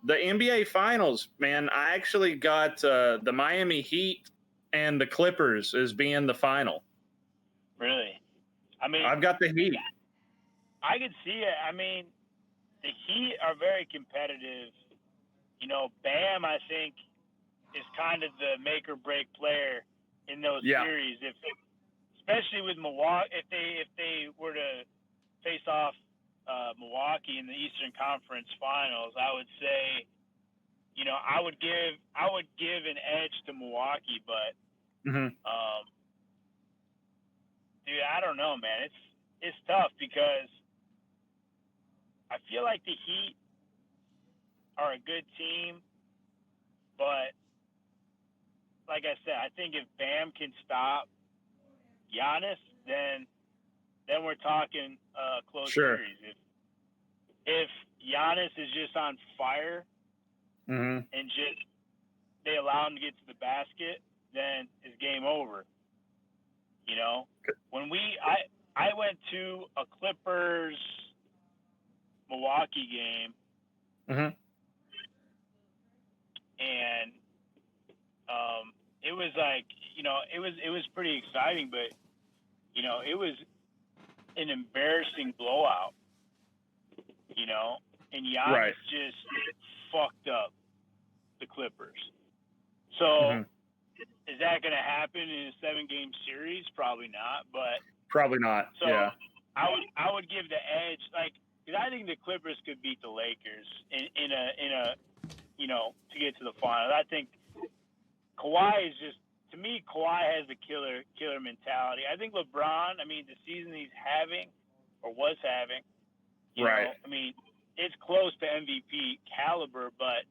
NBA Finals, man, I actually got the Miami Heat and the Clippers as being the final. Really? I mean, I've got the Heat. I could see it. I mean, the Heat are very competitive. You know, Bam, I think, is kind of the make or break player in those series. Especially with Milwaukee, if they were to face off Milwaukee in the Eastern Conference Finals, I would say, you know, I would give an edge to Milwaukee, but dude, I don't know, man. It's tough because I feel like the Heat are a good team, but like I said, I think if Bam can stop Giannis, then we're talking close series. If Giannis is just on fire and just they allow him to get to the basket, then it's game over. You know, when I went to a Clippers Milwaukee game, and it was like, you know, it was pretty exciting, but you know, it was an embarrassing blowout. You know, and Giannis just fucked up the Clippers. So is that going to happen in a 7-game series? Probably not, but probably not. So yeah, I would give the edge, like, because I think the Clippers could beat the Lakers in a you know, to get to the final. I think Kawhi is just, to me, Kawhi has the killer mentality. I think LeBron, I mean, the season he's having or was having, you know, I mean, it's close to MVP caliber, but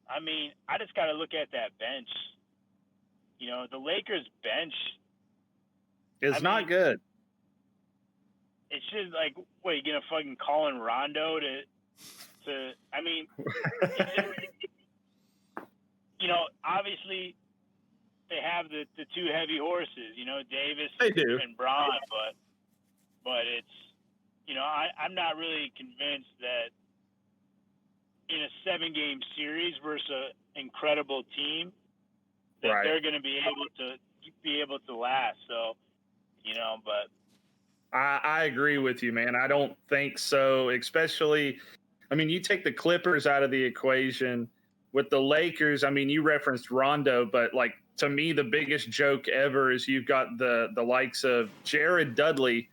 I mean, I just got to look at that bench. You know, the Lakers bench is not good. It's just like, what, you gonna fucking call in Rondo to I mean, you know, obviously they have the two heavy horses, you know, Davis and Braun, but it's, you know, I'm not really convinced that in a 7-game series versus an incredible team that they're going to be able to last. So, you know, but I agree with you, man. I don't think so. Especially, I mean, you take the Clippers out of the equation with the Lakers. I mean, you referenced Rondo, but like to me, the biggest joke ever is you've got the likes of Jared Dudley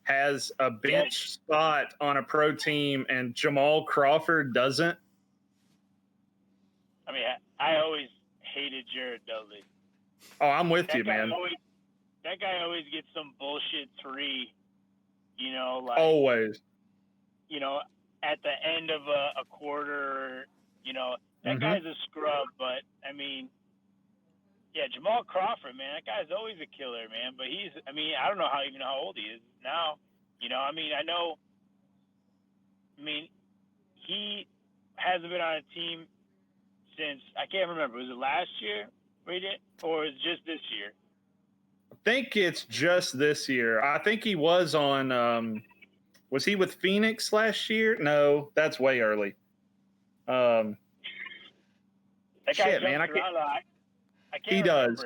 has a bench spot on a pro team, and Jamal Crawford doesn't. I mean, I always hated Jared Dudley. Oh, I'm with you, man. That guy always gets some bullshit 3, you know, like always. You know, at the end of a quarter, you know, that guy's a scrub. But I mean, yeah, Jamal Crawford, man, that guy's always a killer, man. But I mean, I don't know how old he is now. You know, I mean, he hasn't been on a team since, I can't remember. Was it last year, or was it just this year? I think it's just this year. I think he was on. Was he with Phoenix last year? No, that's way early. That shit, man, I can't he remember. Does.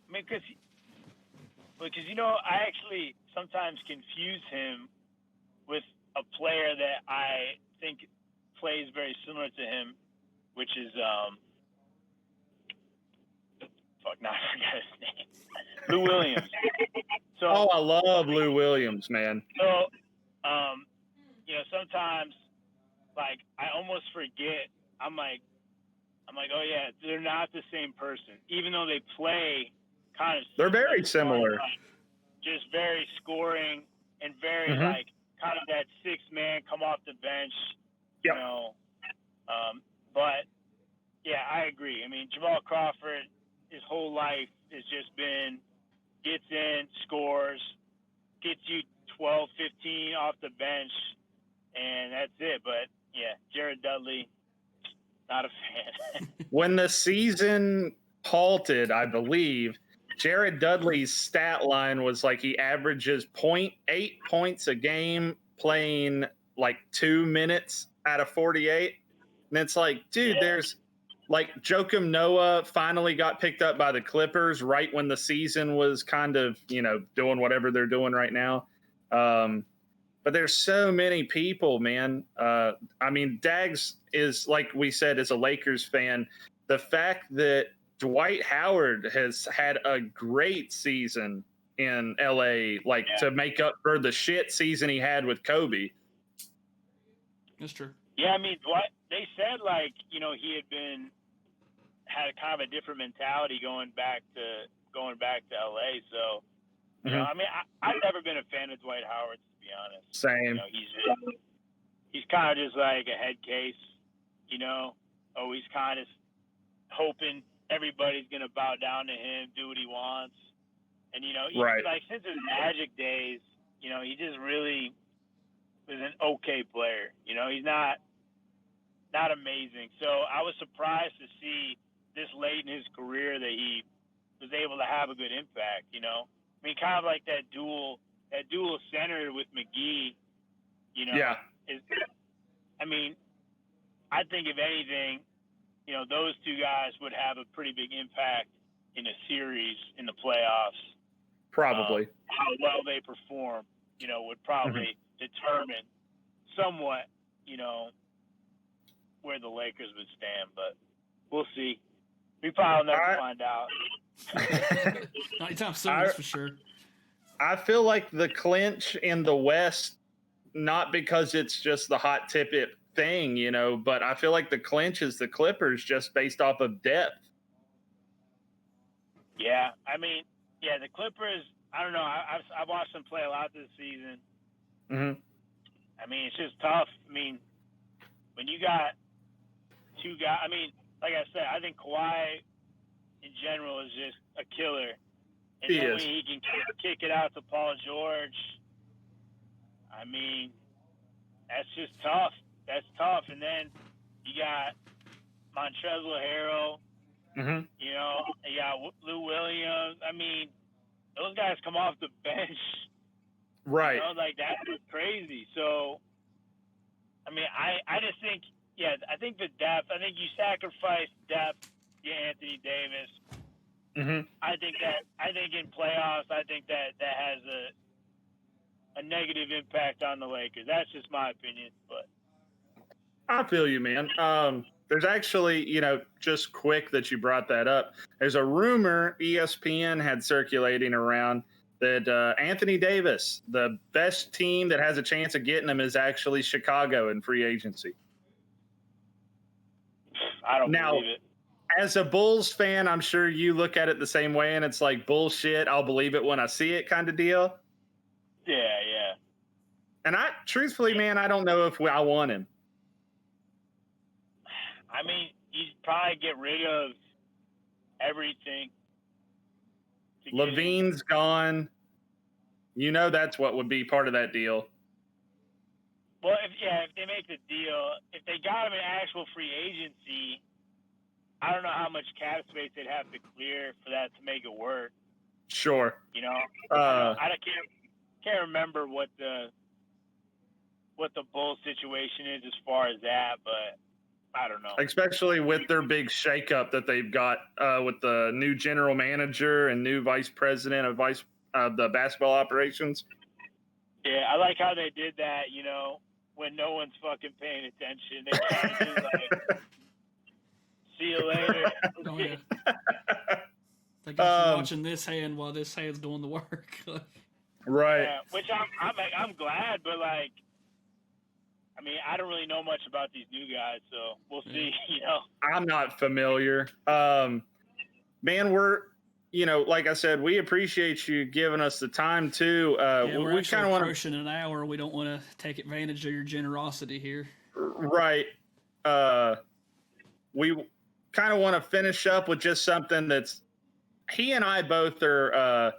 I mean, because you know, I actually sometimes confuse him with a player that I think plays very similar to him, which is I forgot his name. Lou Williams. So, I love Lou Williams, man. So, you know, sometimes like I almost forget. I'm like, oh yeah, they're not the same person, even though they play kind of. They're very similar. Just very scoring and very like kind of that 6-man come off the bench. You know, but yeah, I agree. I mean, Jamal Crawford, his whole life has just been gets in, scores, gets you 12, 15 off the bench, and that's it. But yeah, Jared Dudley, not a fan. When the season halted, I believe, Jared Dudley's stat line was like he averages 0.8 points a game playing like 2 minutes out of 48. And it's like, dude, there's like Joakim Noah finally got picked up by the Clippers right when the season was kind of, you know, doing whatever they're doing right now. But there's so many people, man. I mean, Dags is, like we said, is a Lakers fan. The fact that Dwight Howard has had a great season in LA, like to make up for the shit season he had with Kobe. That's true. Yeah, I mean, they said, like, you know, he had a kind of a different mentality going back to LA. So, you know, I mean, I've never been a fan of Dwight Howard, to be honest. Same. You know, he's kind of just like a head case, you know, always kind of hoping everybody's going to bow down to him, do what he wants. And, you know, like since his Magic days, you know, he just really was an okay player. You know, he's not amazing. So I was surprised to see this late in his career that he was able to have a good impact, you know. I mean, kind of like that dual center with McGee, you know. Yeah. I mean, I think if anything, you know, those two guys would have a pretty big impact in a series in the playoffs. Probably. How well they perform, you know, would probably determine somewhat, you know, where the Lakers would stand. But we'll see. We probably never find out. Not anytime soon, that's for sure. I feel like the clinch in the West, not because it's just the hot tippet thing, you know, but I feel like the clinch is the Clippers just based off of depth. Yeah, I mean, yeah, the Clippers, I don't know. I've watched them play a lot this season. I mean, it's just tough. I mean, when you got two guys. I mean, like I said, I think Kawhi in general is just a killer. And He then is. when he can kick it out to Paul George, I mean, that's just tough. That's tough. And then you got Montrezl Harrell. Mm-hmm. You know, you got Lou Williams. I mean, those guys come off the bench. Right. You know, like, that's crazy. So, I mean, I just think, yeah, I think the depth, I think you sacrifice depth, Anthony Davis. Mm-hmm. I think in playoffs, I think that has a negative impact on the Lakers. That's just my opinion, but I feel you, man. There's actually, just quick that you brought that up. There's a rumor ESPN had circulating around that Anthony Davis, the best team that has a chance of getting him, is actually Chicago in free agency. I don't believe it. As a Bulls fan, I'm sure you look at it the same way, and it's like, bullshit, I'll believe it when I see it kind of deal. Yeah. And truthfully, man, I don't know if I want him. I mean, you'd probably get rid of everything. Levine's gone. That's what would be part of that deal. Well, if they make the deal, if they got him in actual free agency, I don't know how much cap space they'd have to clear for that to make it work. Sure. I can't remember what the Bulls situation is as far as that, but I don't know. Especially with their big shakeup that they've got with the new general manager and new vice president of the basketball operations. Yeah, I like how they did that. When no one's fucking paying attention, they kind of just like, see you later. Oh, yeah. They got you watching this hand while this hand's doing the work. Right. Yeah, which I'm glad, but like, I mean, I don't really know much about these new guys, so we'll see. I'm not familiar. Man, we're like I said, we appreciate you giving us the time too. We're we kind of want approaching an hour. We don't want to take advantage of your generosity here. Right. We kind of want to finish up with just something that's. He and I both are,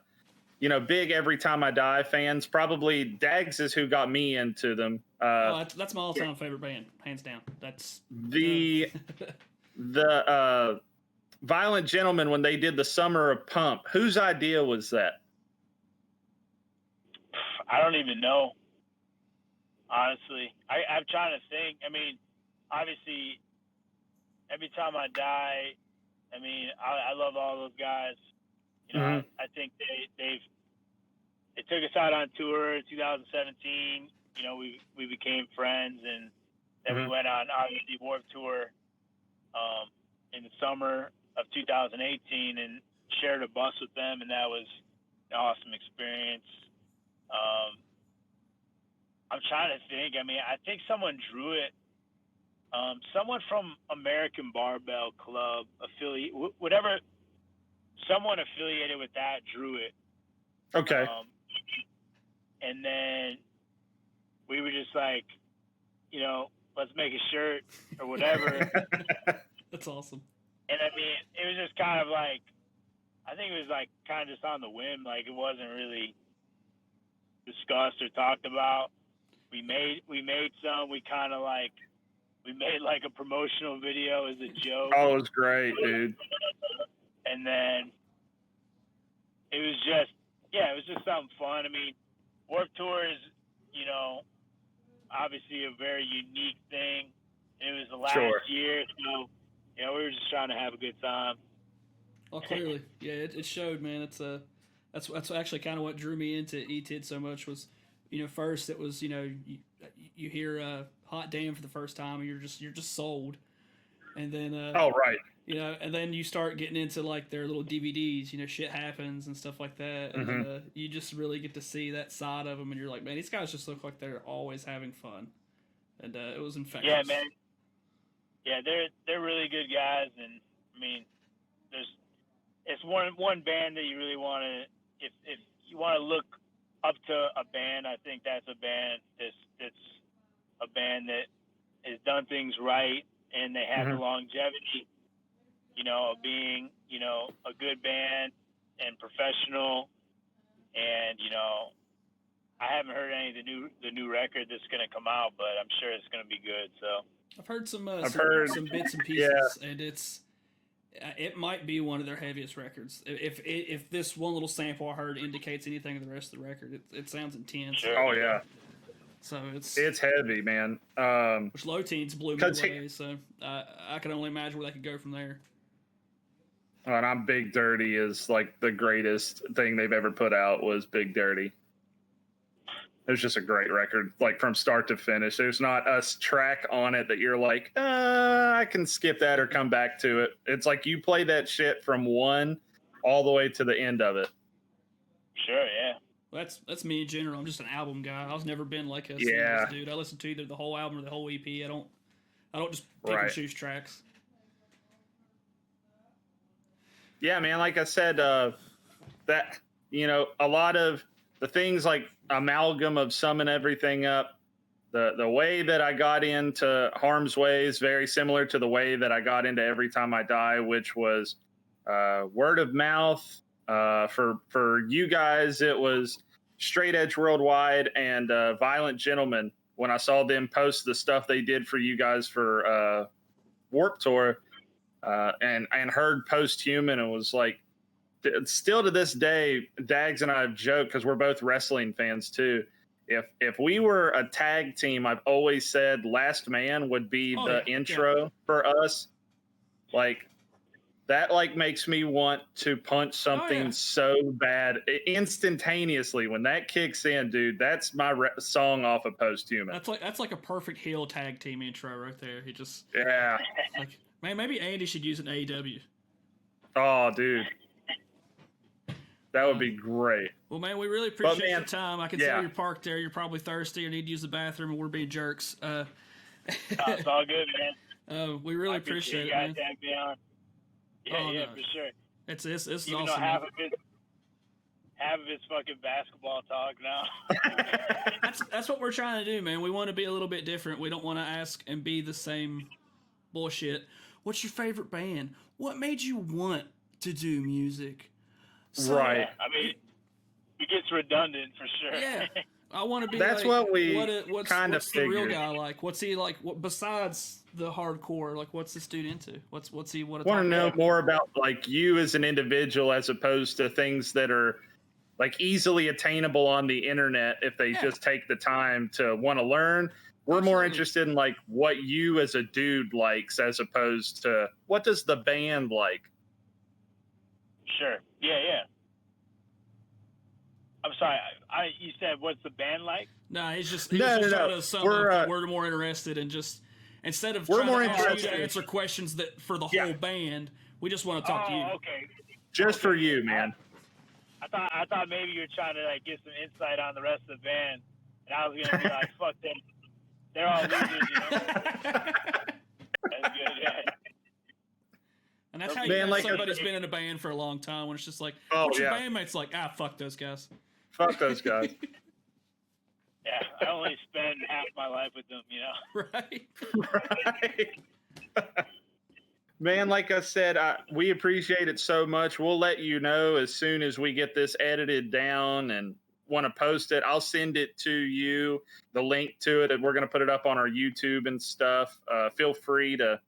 big Every Time I Die fans. Probably Dags is who got me into them. That's my all-time favorite band, hands down. That's the Violent Gentlemen when they did the Summer of Pump. Whose idea was that? I don't even know. Honestly, I'm trying to think. I mean, obviously, Every Time I Die. I mean, I love all those guys. Mm-hmm. I think they took us out on tour in 2017. We became friends, and then we went on obviously Warped Tour in the summer of 2018 and shared a bus with them, and that was an awesome experience. I'm trying to think. I mean, I think someone drew it. Someone from American Barbell Club whatever, someone affiliated with that drew it. Okay. And then we were just like, let's make a shirt or whatever. That's awesome. And I mean, it was just kind of like, I think it was like kind of just on the whim. Like, it wasn't really discussed or talked about. We made some. We made like a promotional video as a joke. Oh, it was great, dude. And then it was just something fun. I mean, Warped Tour is, obviously a very unique thing. It was the last year, so we were just trying to have a good time. Oh, clearly, yeah, it showed, man. That's actually kind of what drew me into ETID so much was, first it was, you hear Hot Damn for the first time, and you're just sold, and then right. And then you start getting into like their little DVDs, Shit Happens and stuff like that, and you just really get to see that side of them, and you're like, man, these guys just look like they're always having fun, and it was infectious. Yeah, man. Yeah, they're really good guys, and I mean, it's one band that you really want to, if you want to look up to a band, I think that's a band that's a band that has done things right and they have the longevity, you know, of being, you know, a good band and professional. And, you know, I haven't heard any of the new record that's going to come out, but I'm sure it's going to be good. So I've heard some bits and pieces, and it might be one of their heaviest records. If this one little sample I heard indicates anything of the rest of the record, it sounds intense. Sure. Oh yeah. So it's heavy, man. Which Low Teens blew me away, so I can only imagine where they could go from there. And I'm Big Dirty is like the greatest thing they've ever put out was Big Dirty. It was just a great record, like from start to finish. There's not a track on it that you're like, I can skip that or come back to it. It's like you play that shit from one all the way to the end of it. Sure, yeah. Well, that's me in general. I'm just an album guy. I've never been like a singles dude. I listen to either the whole album or the whole EP. I don't just pick and choose tracks. Yeah, man. Like I said, that, you know, a lot of the things like amalgam of summing everything up. The way that I got into Harm's Way is very similar to the way that I got into Every Time I Die, which was word of mouth. For you guys, it was Straightedge Worldwide and Violent Gentlemen. When I saw them post the stuff they did for you guys for Warped Tour, and heard Posthuman, and was like, still to this day, Dags and I have joked because we're both wrestling fans too. If we were a tag team, I've always said Last Man would be the intro for us. Like that, like makes me want to punch something so bad instantaneously when that kicks in, dude. That's my song off of Posthuman. That's like a perfect heel tag team intro right there. He just like, man, maybe Andy should use an AEW. Oh, dude. That would be great. Well, man, we really appreciate your time. I can tell you're parked there. You're probably thirsty or need to use the bathroom, and we're being jerks. It's all good, man. We really appreciate it, man. Yeah, for sure. It's even awesome. Though half of it's fucking basketball talk now. That's what we're trying to do, man. We want to be a little bit different. We don't want to ask and be the same bullshit. What's your favorite band? What made you want to do music? So, right. I mean, it gets redundant for sure. Yeah. I want to be That's like, what we what's the real guy like? What's he like? What besides the hardcore? Like, what's this dude into? What's he? What? Want to know more about like you as an individual, as opposed to things that are like easily attainable on the internet if they just take the time to want to learn. We're more interested in like what you as a dude likes, as opposed to what does the band like. Sure. Yeah. I'm sorry. You said what's the band like? No, he's just trying to sum up. We're more interested in just instead of trying to ask you to answer questions that for the whole band, we just want to talk to you. Okay. Just for you, man. I thought maybe you were trying to like get some insight on the rest of the band, and I was gonna be like, fuck them. They're all losers, you know. That's good, yeah. And that's how you know somebody's been in a band for a long time, when it's just like, what's your bandmates like? Fuck those guys. Fuck those guys. Yeah, I only spend half my life with them, you know. Right. Man, like I said, we appreciate it so much. We'll let you know as soon as we get this edited down and want to post it. I'll send it to you, the link to it, and we're going to put it up on our YouTube and stuff. Feel free to,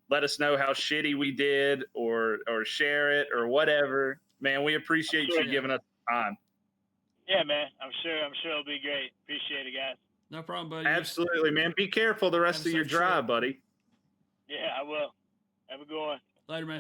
let us know how shitty we did or share it or whatever. Man, we appreciate you giving us time. Yeah, man. I'm sure it'll be great. Appreciate it, guys. No problem, buddy. Absolutely, man. Be careful the rest of your drive, buddy. Yeah, I will. Have a good one. Later, man.